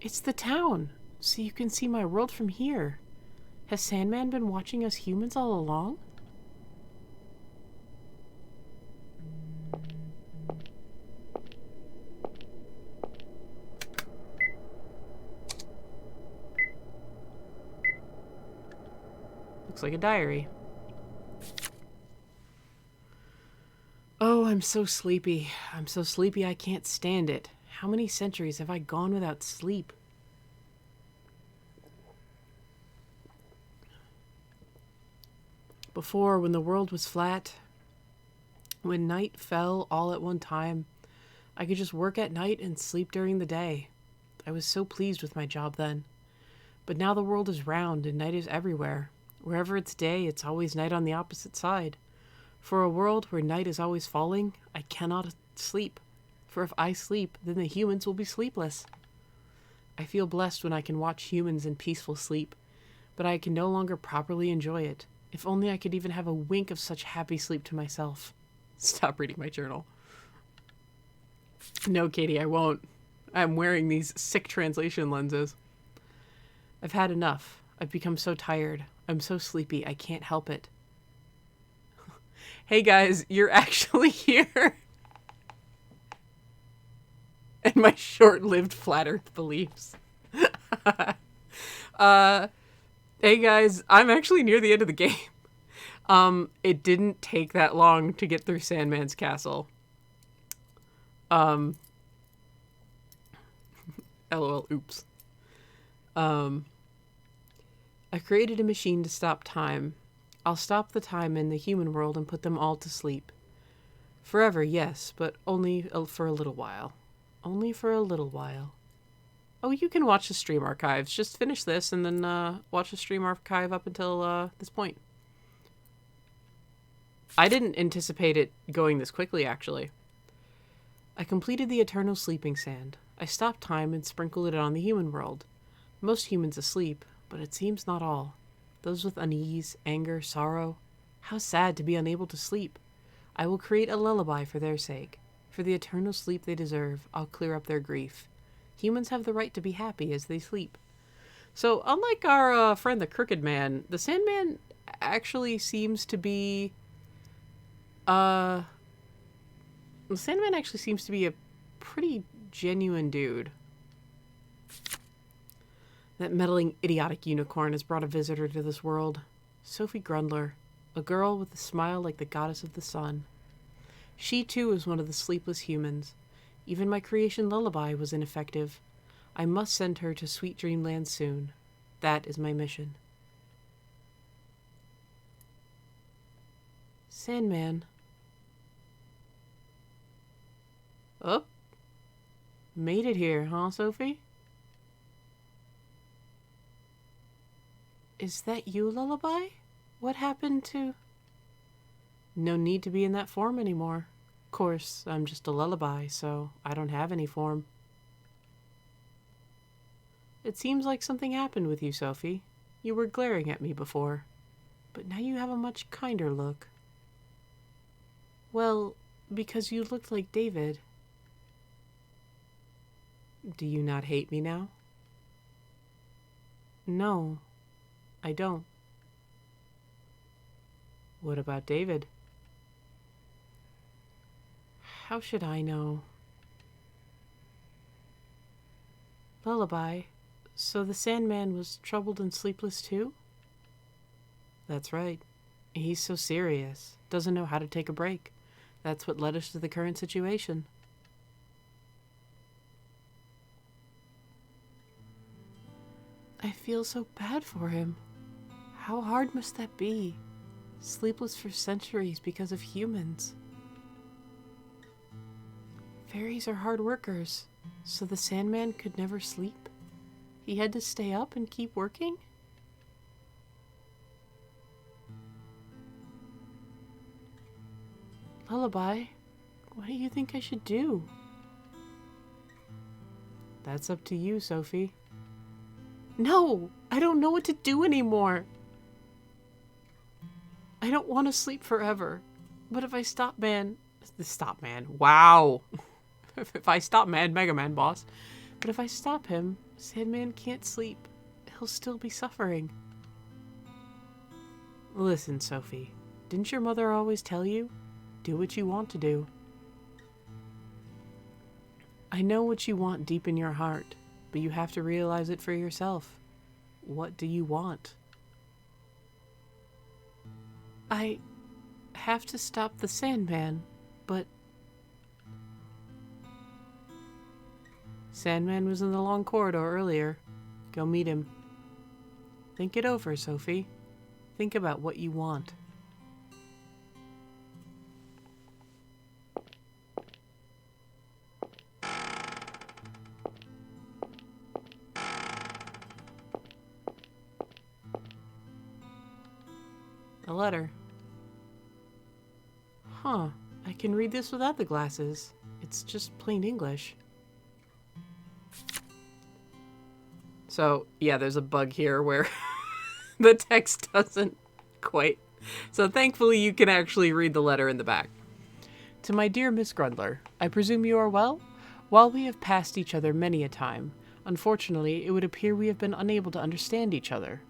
It's the town, so you can see my world from here. Has Sandman been watching us humans all along? Looks like a diary. Oh, I'm so sleepy. I'm so sleepy I can't stand it. How many centuries have I gone without sleep? Before, when the world was flat, when night fell all at one time, I could just work at night and sleep during the day. I was so pleased with my job then. But now the world is round and night is everywhere. Wherever it's day, it's always night on the opposite side. For a world where night is always falling, I cannot sleep. For if I sleep, then the humans will be sleepless. I feel blessed when I can watch humans in peaceful sleep, but I can no longer properly enjoy it. If only I could even have a wink of such happy sleep to myself. Stop reading my journal. No, Katie, I won't. I'm wearing these sick translation lenses. I've had enough. I've become so tired. I'm so sleepy, I can't help it. Hey guys, you're actually here. And my short-lived flat earth beliefs. Hey guys, I'm actually near the end of the game. It didn't take that long to get through Sandman's castle. LOL, oops. I created a machine to stop time. I'll stop the time in the human world and put them all to sleep. Forever, yes, but only for a little while. Only for a little while. Oh, you can watch the stream archives. Just finish this and then watch the stream archive up until this point. I didn't anticipate it going this quickly, actually. I completed the eternal sleeping sand. I stopped time and sprinkled it on the human world. Most humans asleep, but it seems not all. Those with unease, anger, sorrow. How sad to be unable to sleep. I will create a lullaby for their sake. For the eternal sleep they deserve, I'll clear up their grief. Humans have the right to be happy as they sleep. So, unlike our friend the Crooked Man, the Sandman actually seems to be... the Sandman actually seems to be a pretty genuine dude. That meddling, idiotic unicorn has brought a visitor to this world. Sophie Grundler, a girl with a smile like the goddess of the sun. She, too, is one of the sleepless humans. Even my creation lullaby was ineffective. I must send her to sweet dreamland soon. That is my mission. Sandman. Oh. Made it here, huh, Sophie? Is that you, Lullaby? What happened to... No need to be in that form anymore. Of course, I'm just a lullaby, so I don't have any form. It seems like something happened with you, Sophie. You were glaring at me before, but now you have a much kinder look. Well, because you looked like David. Do you not hate me now? No, I don't. What about David? How should I know? Lullaby, so the Sandman was troubled and sleepless too? That's right. He's so serious, doesn't know how to take a break. That's what led us to the current situation. I feel so bad for him. How hard must that be? Sleepless for centuries because of humans. Fairies are hard workers, so the Sandman could never sleep? He had to stay up and keep working? Lullaby, what do you think I should do? That's up to you, Sophie. No, I don't know what to do anymore. I don't want to sleep forever. But if I stop Man... Stop Man. Wow. If I stop Mega Man boss. But if I stop him, Sandman can't sleep. He'll still be suffering. Listen, Sophie. Didn't your mother always tell you? Do what you want to do. I know what you want deep in your heart, but you have to realize it for yourself. What do you want? I have to stop the Sandman, but... Sandman was in the long corridor earlier. Go meet him. Think it over, Sophie. Think about what you want. A letter. Huh. I can read this without the glasses. It's just plain English. So, yeah, there's a bug here where the text doesn't quite. So thankfully you can actually read the letter in the back. To my dear Miss Grundler, I presume you are well? While we have passed each other many a time, unfortunately it would appear we have been unable to understand each other.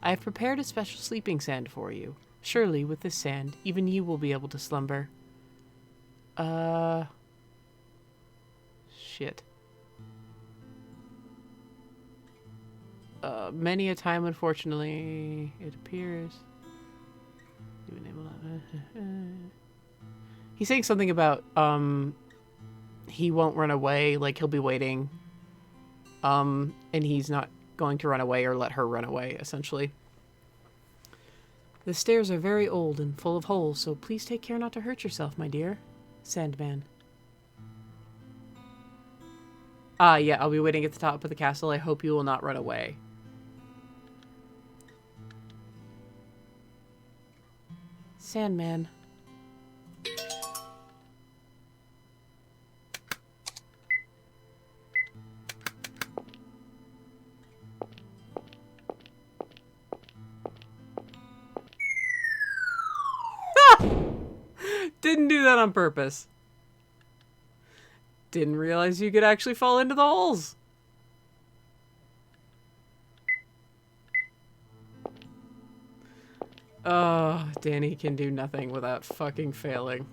I have prepared a special sleeping sand for you. Surely, with this sand, even you will be able to slumber. Shit. Many a time, unfortunately, it appears. He's saying something about, he won't run away, like he'll be waiting. And he's not going to run away or let her run away, essentially. The stairs are very old and full of holes, so please take care not to hurt yourself, my dear. Sandman. Yeah, I'll be waiting at the top of the castle. I hope you will not run away. Sandman. Didn't do that on purpose. Didn't realize you could actually fall into the holes. Oh, Danny can do nothing without fucking failing.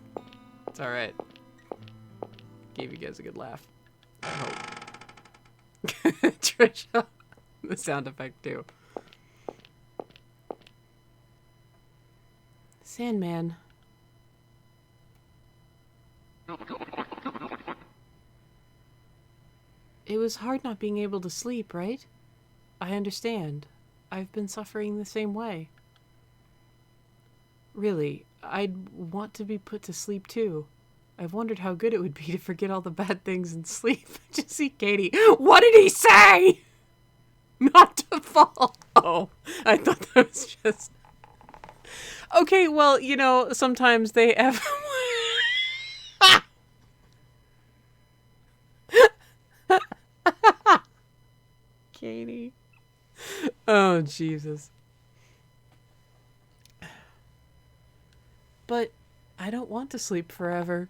It's alright. Gave you guys a good laugh. I hope. Trisha. The sound effect too. Sandman. It was hard not being able to sleep, right? I understand. I've been suffering the same way. Really, I'd want to be put to sleep too. I've wondered how good it would be to forget all the bad things and sleep. Just see Katie. What did he say? Not to fall. Oh, I thought that was just... Okay, well, you know, sometimes they have... Katie. Oh, Jesus. But I don't want to sleep forever.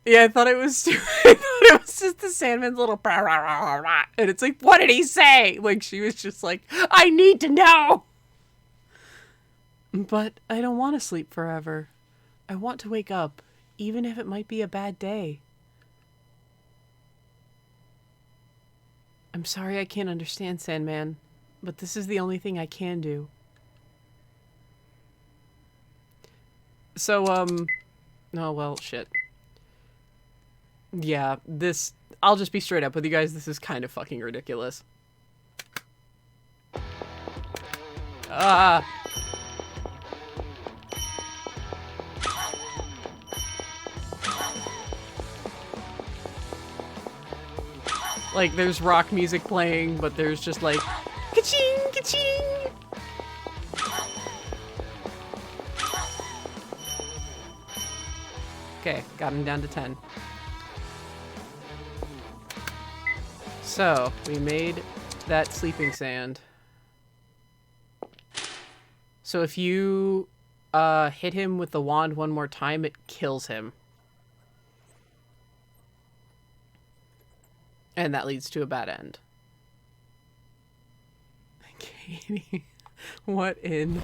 Yeah, I thought it was... I thought it was just the Sandman's little... And it's like, what did he say? Like, she was just like, I need to know! But I don't want to sleep forever. I want to wake up, even if it might be a bad day. I'm sorry I can't understand, Sandman, but this is the only thing I can do. So, oh, well, shit. Yeah, this... I'll just be straight up with you guys. This is kind of fucking ridiculous. Ah! Like, there's rock music playing, but there's just like... Ka-ching! Ka-ching! Okay, got him down to 10. So, we made that sleeping sand. So if you hit him with the wand one more time, it kills him. And that leads to a bad end. Katie, what in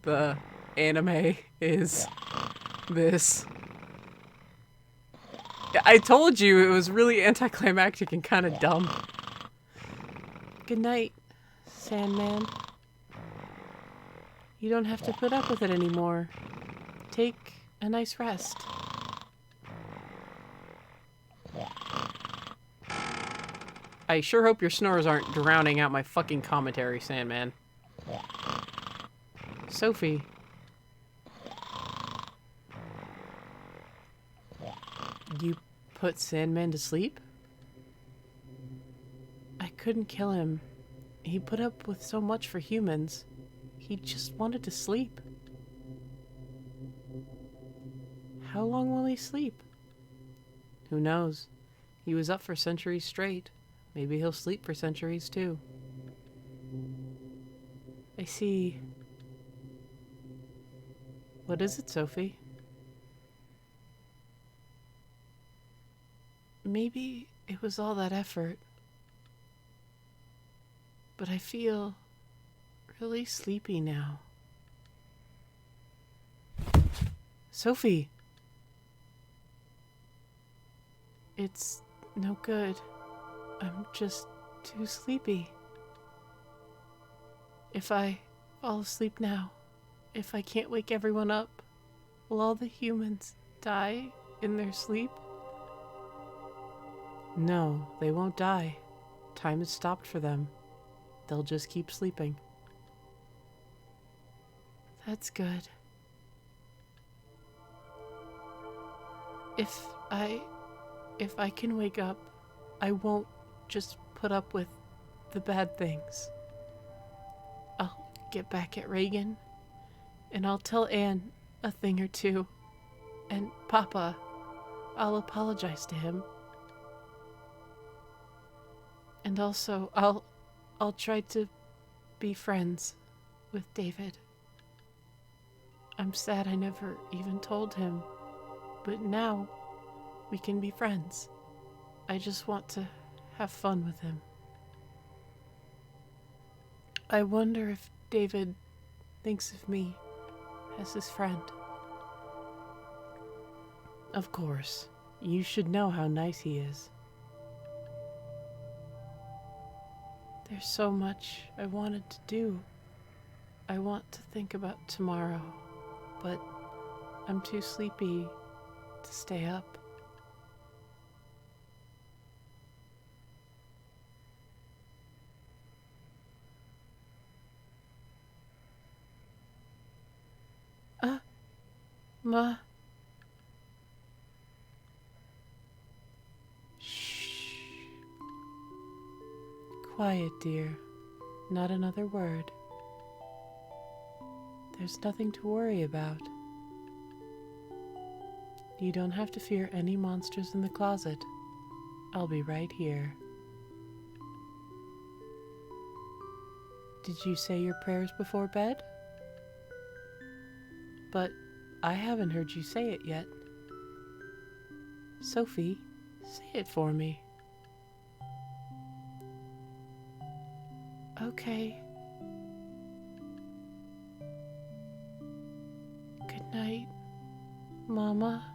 the anime is this? I told you it was really anticlimactic and kind of dumb. Good night, Sandman. You don't have to put up with it anymore. Take a nice rest. I sure hope your snores aren't drowning out my fucking commentary, Sandman. Sophie. You put Sandman to sleep? I couldn't kill him. He put up with so much for humans. He just wanted to sleep. How long will he sleep? Who knows? He was up for centuries straight. Maybe he'll sleep for centuries too. I see. What is it, Sophie? Maybe it was all that effort. But I feel really sleepy now. Sophie! It's no good. I'm just too sleepy. If I fall asleep now, if I can't wake everyone up, will all the humans die in their sleep? No, they won't die. time has stopped for them. They'll just keep sleeping. That's good. If I can wake up, I won't just put up with the bad things. I'll get back at Reagan, and I'll tell Anne a thing or two. And Papa, I'll apologize to him. And also, I'll try to be friends with David. I'm sad I never even told him, but now we can be friends. I just want to have fun with him. I wonder if David thinks of me as his friend. Of course, you should know how nice he is. There's so much I wanted to do. I want to think about tomorrow, but I'm too sleepy to stay up. Ma. Shh. Quiet, dear. Not another word. There's nothing to worry about. You don't have to fear any monsters in the closet. I'll be right here. Did you say your prayers before bed? But I haven't heard you say it yet. Sophie, say it for me. Okay. Good night, Mama.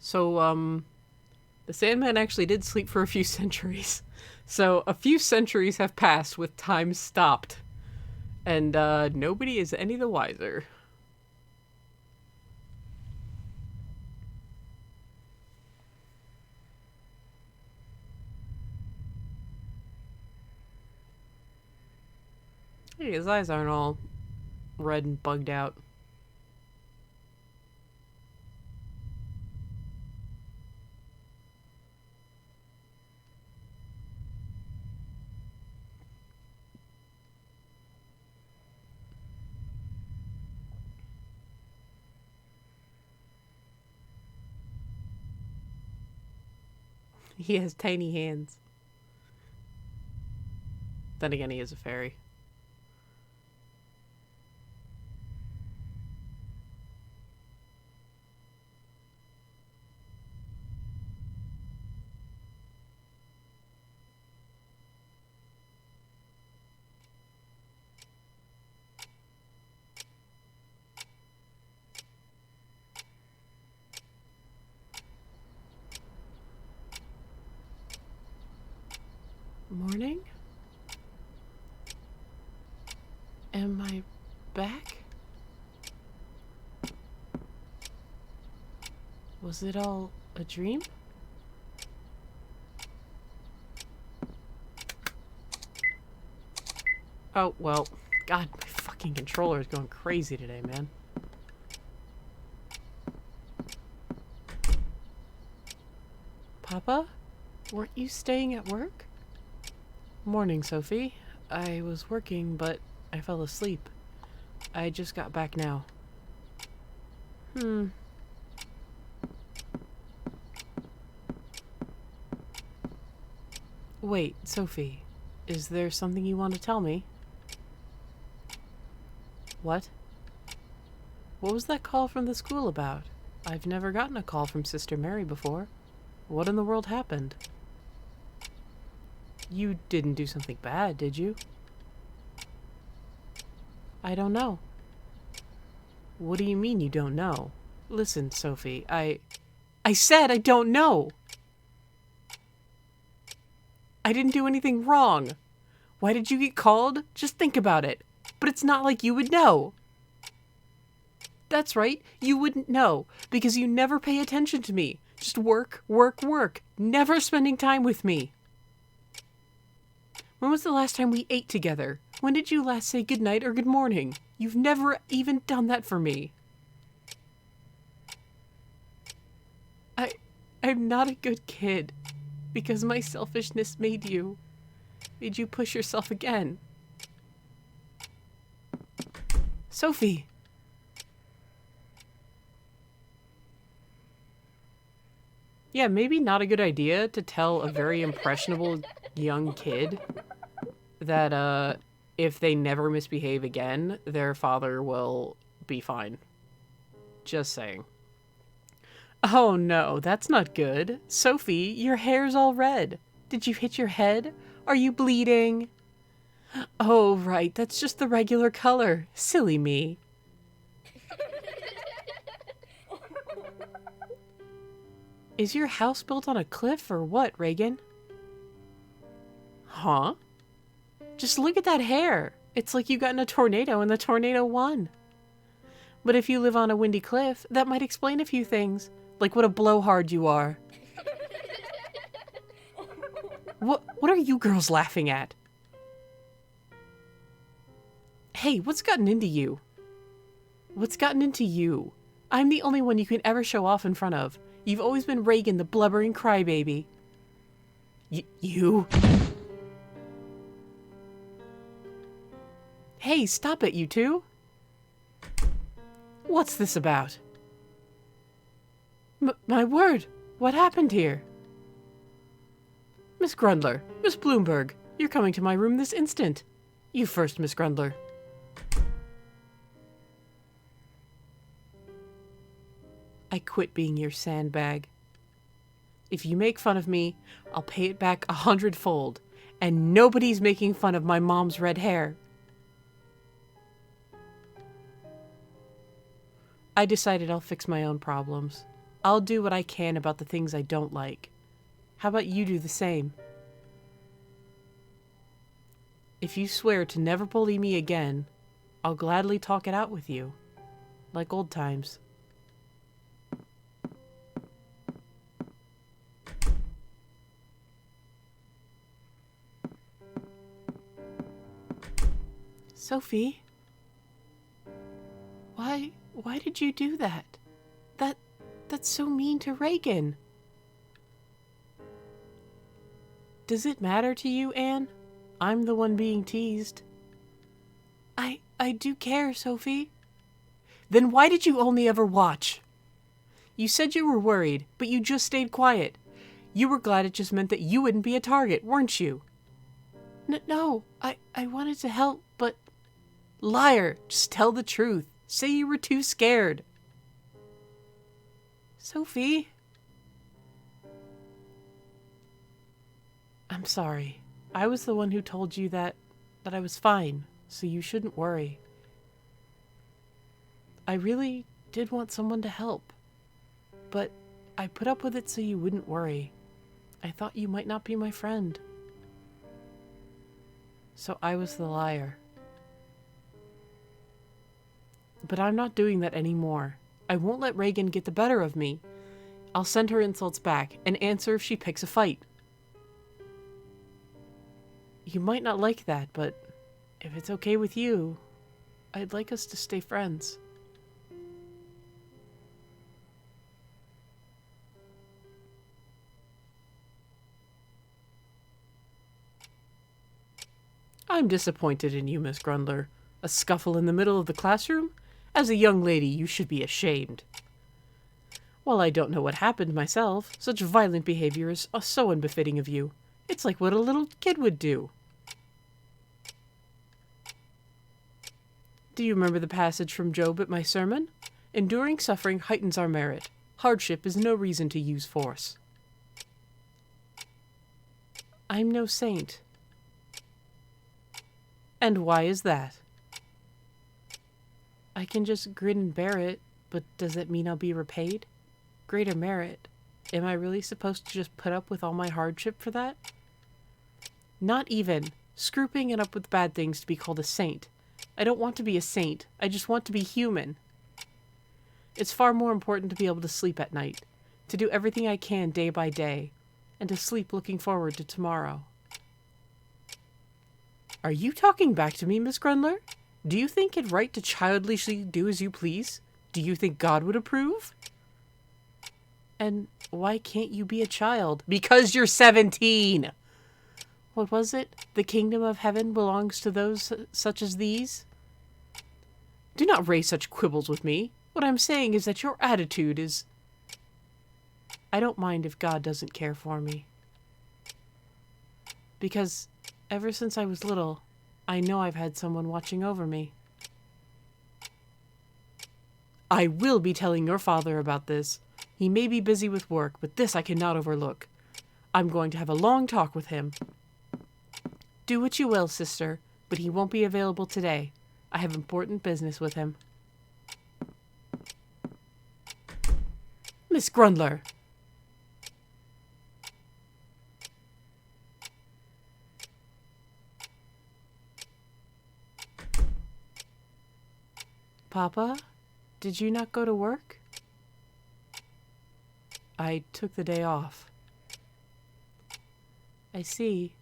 So, the Sandman actually did sleep for a few centuries. So, a few centuries have passed with time stopped. And, nobody is any the wiser. Hey, his eyes aren't all red and bugged out. He has tiny hands. Then again, he is a fairy. Morning? Am I back? Was it all a dream? Oh, well. God, my fucking controller is going crazy today, man. Papa? Weren't you staying at work? Morning, Sophie. I was working, but I fell asleep. I just got back now. Wait, Sophie. Is there something you want to tell me? What? What was that call from the school about? I've never gotten a call from Sister Mary before. What in the world happened? You didn't do something bad, did you? I don't know. What do you mean you don't know? Listen, Sophie, I said I don't know! I didn't do anything wrong. Why did you get called? Just think about it. But it's not like you would know. That's right, you wouldn't know, because you never pay attention to me. Just work, work, work. Never spending time with me. When was the last time we ate together? When did you last say goodnight or good morning? You've never even done that for me. I'm not a good kid, because my selfishness made you push yourself again. Sophie. Yeah, maybe not a good idea to tell a very impressionable young kid that if they never misbehave again, their father will be fine. Just saying. Oh no, that's not good. Sophie, your hair's all red. Did you hit your head? Are you bleeding? Oh, right, that's just the regular color. Silly me. Is your house built on a cliff or what, Reagan? Huh? Just look at that hair. It's like you got in a tornado and the tornado won. But if you live on a windy cliff, that might explain a few things, like what a blowhard you are. What are you girls laughing at? Hey, what's gotten into you? What's gotten into you? I'm the only one you can ever show off in front of. You've always been Reagan, the blubbering crybaby. You? Hey, stop it, you two. What's this about? My word, what happened here? Miss Grundler, Miss Bloomberg, you're coming to my room this instant. You first, Miss Grundler. I quit being your sandbag. If you make fun of me, I'll pay it back 100-fold, and nobody's making fun of my mom's red hair. I decided I'll fix my own problems. I'll do what I can about the things I don't like. How about you do the same? If you swear to never bully me again, I'll gladly talk it out with you, like old times. Sophie? Why did you do that? That's so mean to Reagan. Does it matter to you, Anne? I'm the one being teased. I do care, Sophie. Then why did you only ever watch? You said you were worried, but you just stayed quiet. You were glad it just meant that you wouldn't be a target, weren't you? No, I wanted to help, but... Liar, just tell the truth. Say you were too scared. Sophie? I'm sorry. I was the one who told you that I was fine, so you shouldn't worry. I really did want someone to help, but I put up with it so you wouldn't worry. I thought you might not be my friend. So I was the liar. But I'm not doing that anymore. I won't let Reagan get the better of me. I'll send her insults back and answer if she picks a fight. You might not like that, but if it's okay with you, I'd like us to stay friends. I'm disappointed in you, Miss Grundler. A scuffle in the middle of the classroom? As a young lady, you should be ashamed. While I don't know what happened myself, such violent behavior is so unbefitting of you. It's like what a little kid would do. Do you remember the passage from Job at my sermon? Enduring suffering heightens our merit. Hardship is no reason to use force. I'm no saint. And why is that? I can just grin and bear it, but does it mean I'll be repaid? Greater merit. Am I really supposed to just put up with all my hardship for that? Not even. Scrooping it up with bad things to be called a saint. I don't want to be a saint. I just want to be human. It's far more important to be able to sleep at night, to do everything I can day by day, and to sleep looking forward to tomorrow. Are you talking back to me, Miss Grundler? Do you think it right to childishly do as you please? Do you think God would approve? And why can't you be a child? Because you're 17! What was it? The kingdom of heaven belongs to those such as these? Do not raise such quibbles with me. What I'm saying is that your attitude is... I don't mind if God doesn't care for me. Because ever since I was little, I know I've had someone watching over me. I will be telling your father about this. He may be busy with work, but this I cannot overlook. I'm going to have a long talk with him. Do what you will, sister, but he won't be available today. I have important business with him. Miss Grundler! Papa, did you not go to work? I took the day off. I see.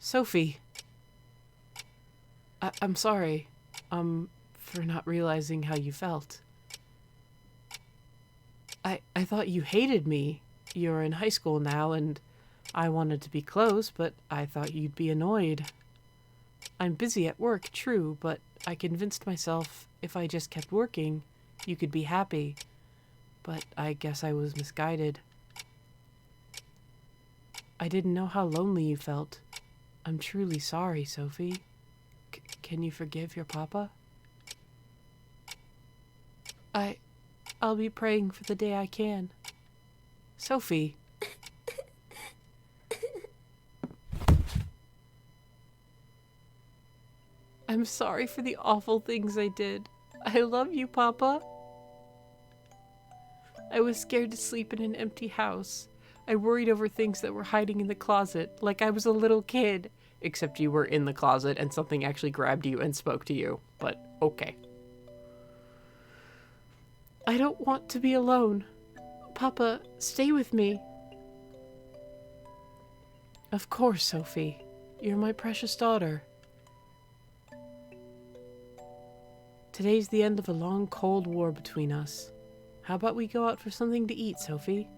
Sophie. I'm sorry. For not realizing how you felt. I thought you hated me. You're in high school now, and I wanted to be close, but I thought you'd be annoyed. I'm busy at work, true, but I convinced myself if I just kept working, you could be happy. But I guess I was misguided. I didn't know how lonely you felt. I'm truly sorry, Sophie. Can you forgive your papa? I'll be praying for the day I can. Sophie. I'm sorry for the awful things I did. I love you, Papa. I was scared to sleep in an empty house. I worried over things that were hiding in the closet, like I was a little kid. Except you were in the closet and something actually grabbed you and spoke to you. But okay. I don't want to be alone. Papa, stay with me. Of course, Sophie. You're my precious daughter. Today's the end of a long, cold war between us. How about we go out for something to eat, Sophie?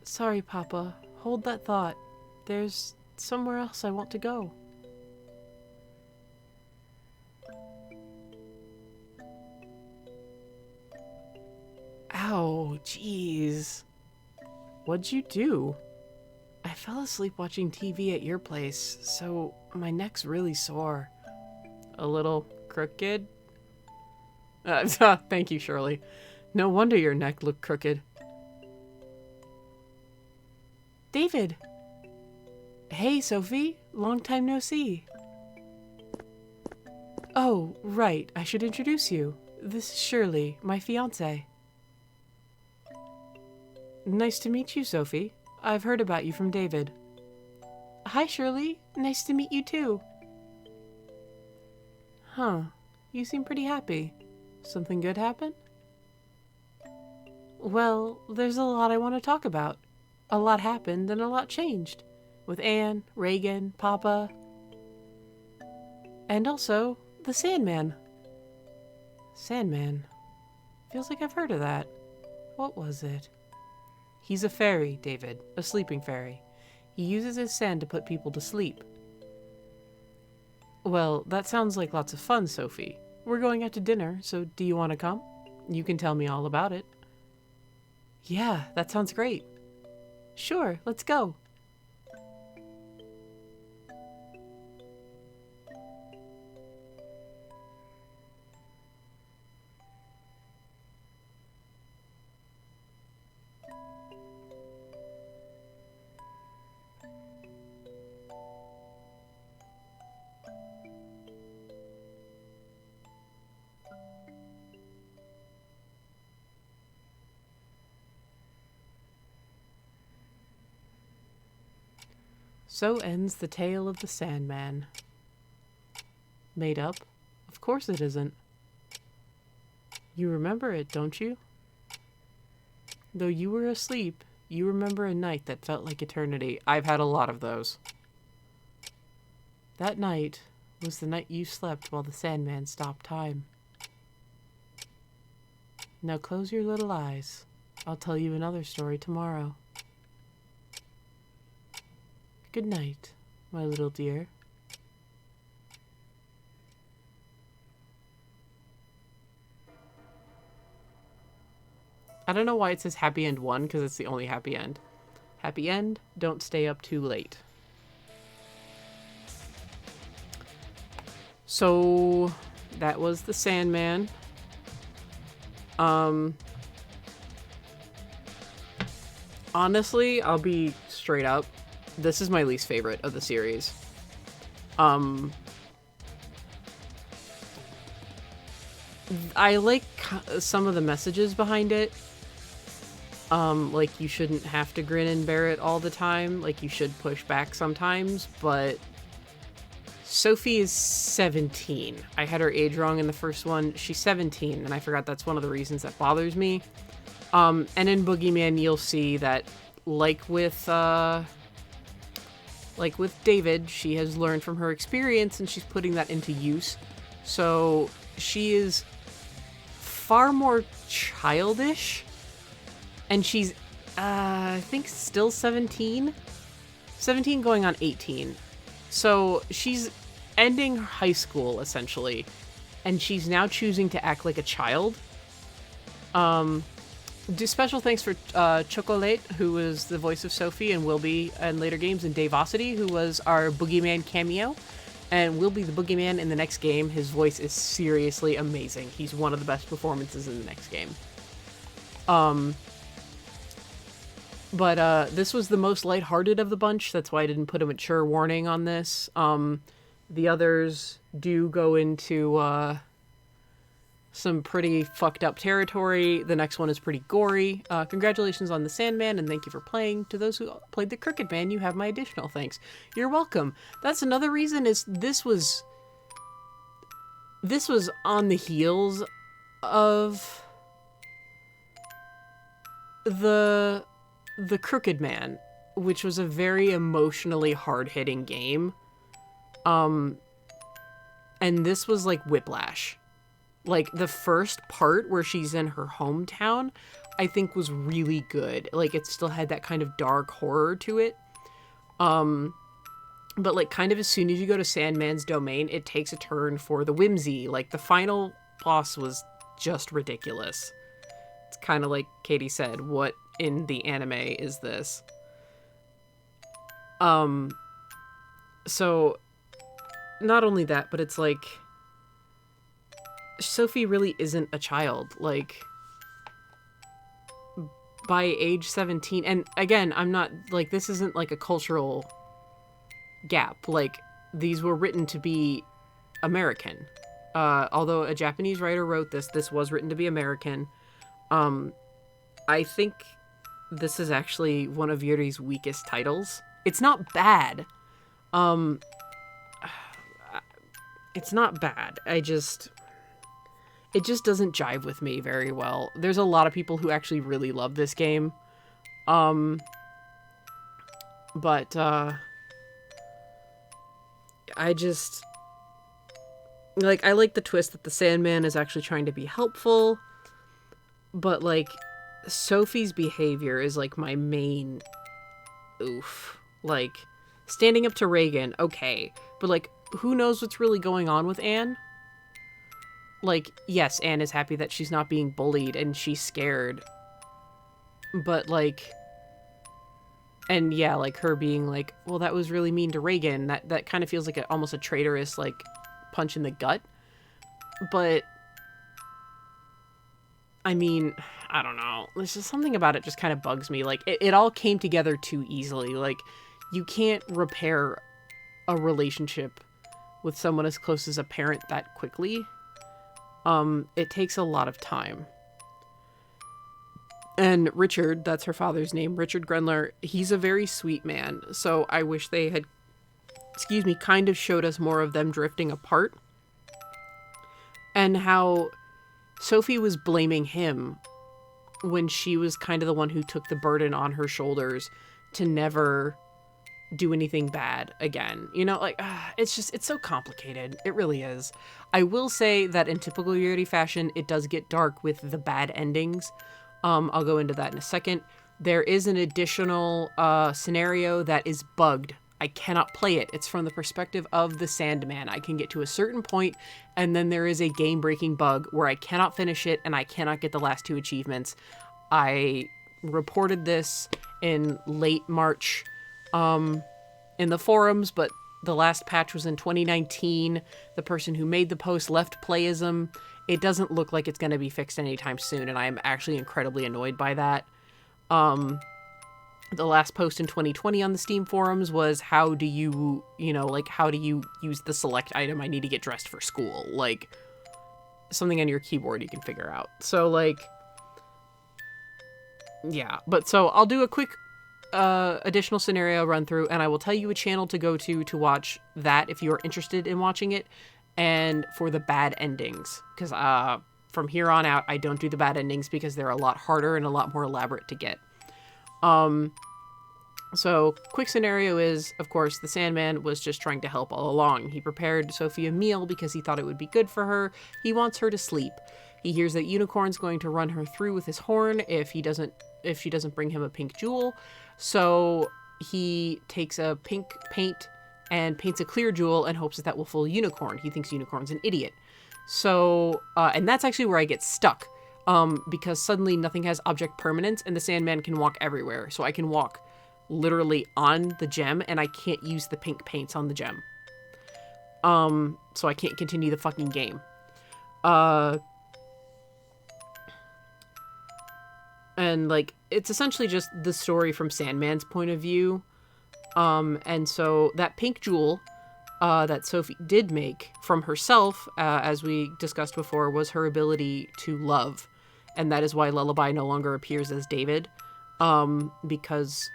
Sorry, Papa. Hold that thought. There's somewhere else I want to go. Ow, jeez. What'd you do? I fell asleep watching TV at your place, so my neck's really sore. A little crooked? Thank you, Shirley. No wonder your neck looked crooked. David! Hey, Sophie. Long time no see. Oh, right. I should introduce you. This is Shirley, my fiancée. Nice to meet you, Sophie. I've heard about you from David. Hi, Shirley. Nice to meet you, too. Huh. You seem pretty happy. Something good happen? Well, there's a lot I want to talk about. A lot happened and a lot changed. With Anne, Reagan, Papa. And also, the Sandman. Sandman. Feels like I've heard of that. What was it? He's a fairy, David. A sleeping fairy. He uses his sand to put people to sleep. Well, that sounds like lots of fun, Sophie. We're going out to dinner, so do you want to come? You can tell me all about it. Yeah, that sounds great. Sure, let's go. So ends the tale of the Sandman. Made up? Of course it isn't. You remember it, don't you? Though you were asleep, you remember a night that felt like eternity. I've had a lot of those. That night was the night you slept while the Sandman stopped time. Now close your little eyes. I'll tell you another story tomorrow. Good night, my little dear. I don't know why it says happy end 1, because it's the only happy end. Happy end, don't stay up too late. So, that was the Sandman. Honestly, I'll be straight up. This is my least favorite of the series. I like some of the messages behind it. Like, you shouldn't have to grin and bear it all the time. Like, you should push back sometimes, but Sophie is 17. I had her age wrong in the first one. She's 17, and I forgot that's one of the reasons that bothers me. And in Boogeyman, you'll see that, like with David, she has learned from her experience, and she's putting that into use. So she is far more childish, and she's, I think, still 17? 17 going on 18. So she's ending high school, essentially, and she's now choosing to act like a child. Special thanks for Chocolate, who was the voice of Sophie and will be in later games, and Dave Ossity, who was our Boogeyman cameo, and will be the Boogeyman in the next game. His voice is seriously amazing. He's one of the best performances in the next game. But this was the most lighthearted of the bunch. That's why I didn't put a mature warning on this. The others do go into some pretty fucked up territory. The next one is pretty gory. Congratulations on the Sandman, and thank you for playing. To those who played the Crooked Man, you have my additional thanks. You're welcome. That's another reason is this was on the heels of the Crooked Man, which was a very emotionally hard-hitting game. And this was like Whiplash. Like, the first part where she's in her hometown, I think was really good. Like, it still had that kind of dark horror to it. But, like, kind of as soon as you go to Sandman's domain, it takes a turn for the whimsy. Like, the final boss was just ridiculous. It's kind of like Katie said, what in the anime is this? So, not only that, but it's like, Sophie really isn't a child. Like, by age 17, and again, I'm not, like, this isn't like a cultural gap. Like, these were written to be American. Although a Japanese writer wrote this was written to be American. I think this is actually one of Yuri's weakest titles. It's not bad. It's not bad. It just doesn't jive with me very well. There's a lot of people who actually really love this game. But I just, like, I like the twist that the Sandman is actually trying to be helpful, but, like, Sophie's behavior is, like, my main oof. Like, standing up to Reagan, okay, but, like, who knows what's really going on with Anne? Like, yes, Anne is happy that she's not being bullied and she's scared, but, like, and yeah, like, her being like, well, that was really mean to Reagan, that kind of feels like almost a traitorous, like, punch in the gut. But I mean, I don't know, there's just something about it just kind of bugs me. Like, it all came together too easily. Like, you can't repair a relationship with someone as close as a parent that quickly. It takes a lot of time. And Richard, that's her father's name, Richard Grenler, he's a very sweet man. So I wish they had, kind of showed us more of them drifting apart. And how Sophie was blaming him when she was kind of the one who took the burden on her shoulders to never do anything bad again. You know, like, it's so complicated. It really is. I will say that in typical Yuri fashion, it does get dark with the bad endings. I'll go into that in a second. There is an additional scenario that is bugged. I cannot play it. It's from the perspective of the Sandman. I can get to a certain point, and then there is a game-breaking bug where I cannot finish it, and I cannot get the last 2 achievements. I reported this in late March in the forums, but the last patch was in 2019. The person who made the post left Playism. It doesn't look like it's going to be fixed anytime soon, and I'm actually incredibly annoyed by that. The last post in 2020 on the Steam forums was, how do you use the select item, I need to get dressed for school? Like, something on your keyboard you can figure out. So, like, yeah. But so I'll do a quick additional scenario run through, and I will tell you a channel to go to watch that if you are interested in watching it, and for the bad endings, because from here on out I don't do the bad endings because they're a lot harder and a lot more elaborate to get. So quick scenario is, of course, the Sandman was just trying to help all along. He prepared Sophie a meal because he thought it would be good for her. He wants her to sleep. He hears that Unicorn's going to run her through with his horn if she doesn't bring him a pink jewel. So he takes a pink paint and paints a clear jewel and hopes that will fool Unicorn. He thinks Unicorn's an idiot. So, and that's actually where I get stuck, because suddenly nothing has object permanence and the Sandman can walk everywhere. So I can walk literally on the gem and I can't use the pink paints on the gem. So I can't continue the fucking game. And like, it's essentially just the story from Sandman's point of view. And so that pink jewel that Sophie did make from herself, as we discussed before, was her ability to love. And that is why Lullaby no longer appears as David, because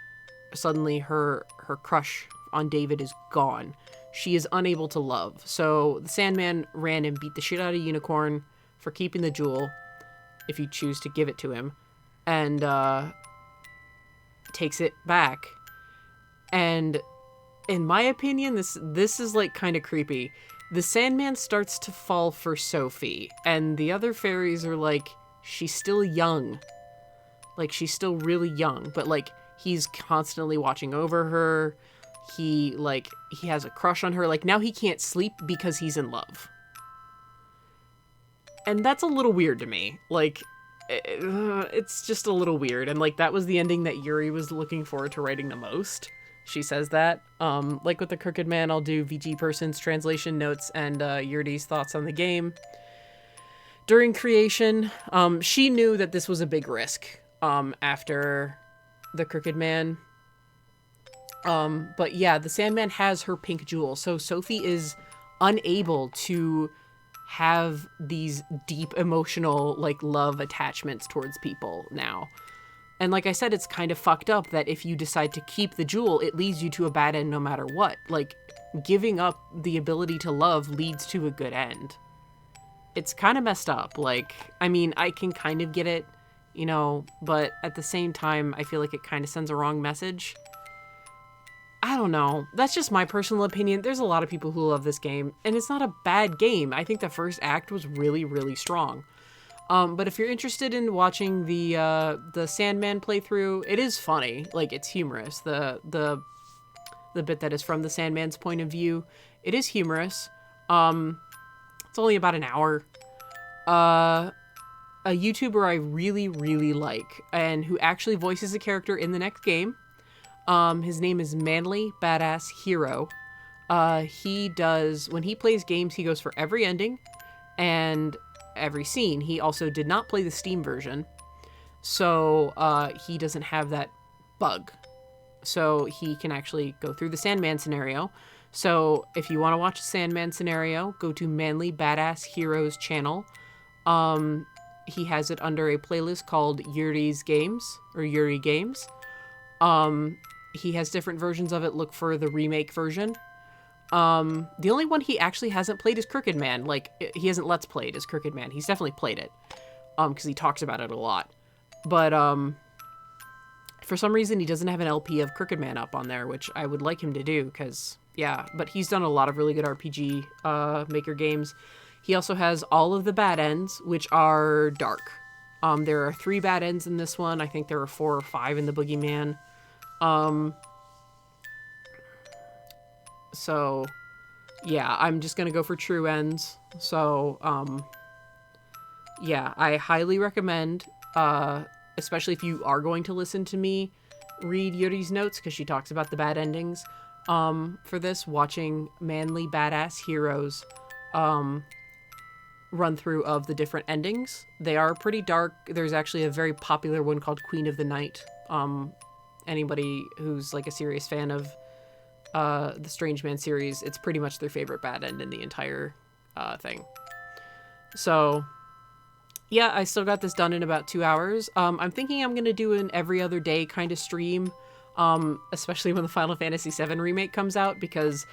suddenly her crush on David is gone. She is unable to love. So the Sandman ran and beat the shit out of Unicorn for keeping the jewel, if you choose to give it to him, and takes it back. And in my opinion, this is like kind of creepy. The Sandman starts to fall for Sophie, and the other fairies are like, she's still young. Like, she's still really young, but like, he's constantly watching over her. He has a crush on her. Like, now he can't sleep because he's in love. And that's a little weird to me. Like, it's just a little weird. And like, that was the ending that Yuri was looking forward to writing the most. She says that. Like with the Crooked Man, I'll do VG Person's translation notes and Yuri's thoughts on the game. During creation, she knew that this was a big risk after the Crooked Man. But yeah, the Sandman has her pink jewel, so Sophie is unable to have these deep emotional, like, love attachments towards people now. And like I said, it's kind of fucked up that if you decide to keep the jewel, it leads you to a bad end no matter what. Like, giving up the ability to love leads to a good end. It's kind of messed up. Like, I mean, I can kind of get it, you know, but at the same time, I feel like it kind of sends a wrong message. I don't know. That's just my personal opinion. There's a lot of people who love this game, and it's not a bad game. I think the first act was really, really strong. But if you're interested in watching the Sandman playthrough, it is funny. Like, it's humorous. The bit that is from the Sandman's point of view, it is humorous. It's only about an hour. A YouTuber I really, really like, and who actually voices a character in the next game. His name is Manly Badass Hero. He does, when he plays games, he goes for every ending and every scene. He also did not play the Steam version, so he doesn't have that bug. So he can actually go through the Sandman scenario. So if you want to watch the Sandman scenario, go to Manly Badass Hero's channel. he has it under a playlist called Yuri's Games, or Yuri Games. He has different versions of it. Look for the remake version. The only one he actually hasn't played is Crooked Man. Like, he hasn't Let's Played as Crooked Man. He's definitely played it, because he talks about it a lot. But, for some reason, he doesn't have an LP of Crooked Man up on there, which I would like him to do, because, yeah. But he's done a lot of really good RPG Maker games. He also has all of the bad ends, which are dark. There are 3 bad ends in this one. I think there are 4 or 5 in the Boogeyman. So, yeah, I'm just gonna go for true ends. So, yeah, I highly recommend, especially if you are going to listen to me read Yuri's notes, because she talks about the bad endings, for this, watching manly badass heroes, run through of the different endings. They are pretty dark. There's actually a very popular one called Queen of the Night. Anybody who's like a serious fan of the Strange Man series, it's pretty much their favorite bad end in the entire thing. So, yeah, I still got this done in about 2 hours. I'm thinking I'm going to do an every other day kind of stream, especially when the Final Fantasy VII Remake comes out, because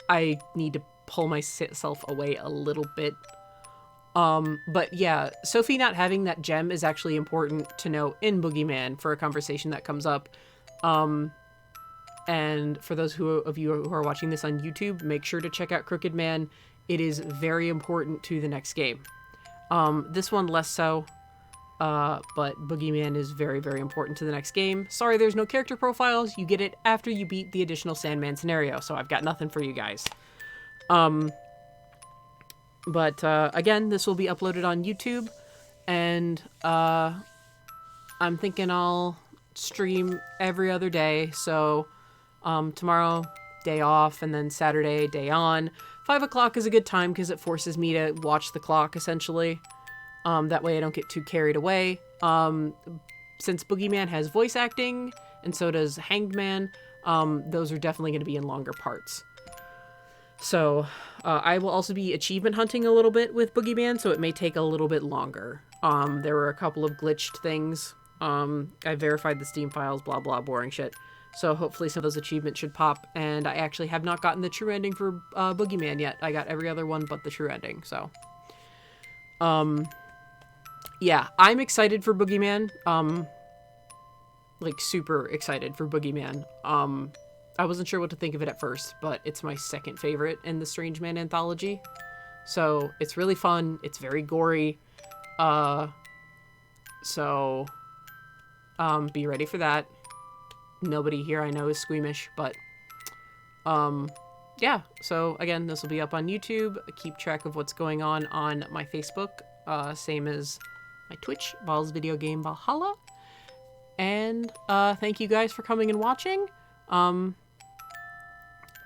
I need to pull myself away a little bit. But yeah, Sophie not having that gem is actually important to know in Boogeyman for a conversation that comes up. And for those of you who are watching this on YouTube, make sure to check out Crooked Man. It is very important to the next game. This one less so, but Boogeyman is very, very important to the next game. Sorry, there's no character profiles. You get it after you beat the additional Sandman scenario, so I've got nothing for you guys. But again, this will be uploaded on YouTube, and I'm thinking I'll stream every other day. So tomorrow, day off, and then Saturday, day on. 5 o'clock is a good time because it forces me to watch the clock, essentially. That way I don't get too carried away. Since Boogeyman has voice acting, and so does Hanged Man, those are definitely going to be in longer parts. So, I will also be achievement hunting a little bit with Boogeyman, so it may take a little bit longer. There were a couple of glitched things. I verified the Steam files, blah blah, boring shit. So hopefully some of those achievements should pop, and I actually have not gotten the true ending for Boogeyman yet. I got every other one but the true ending, so. Yeah, I'm excited for Boogeyman. Like, super excited for Boogeyman. I wasn't sure what to think of it at first, but it's my second favorite in the Strange Man anthology. So, it's really fun. It's very gory. So, be ready for that. Nobody here I know is squeamish, but, yeah. So, again, this will be up on YouTube. Keep track of what's going on my Facebook. Same as my Twitch, Balls Video Game Valhalla. And, thank you guys for coming and watching.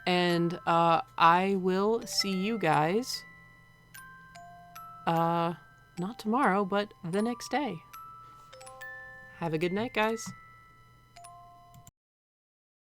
And I will see you guys, not tomorrow, but the next day. Have a good night, guys.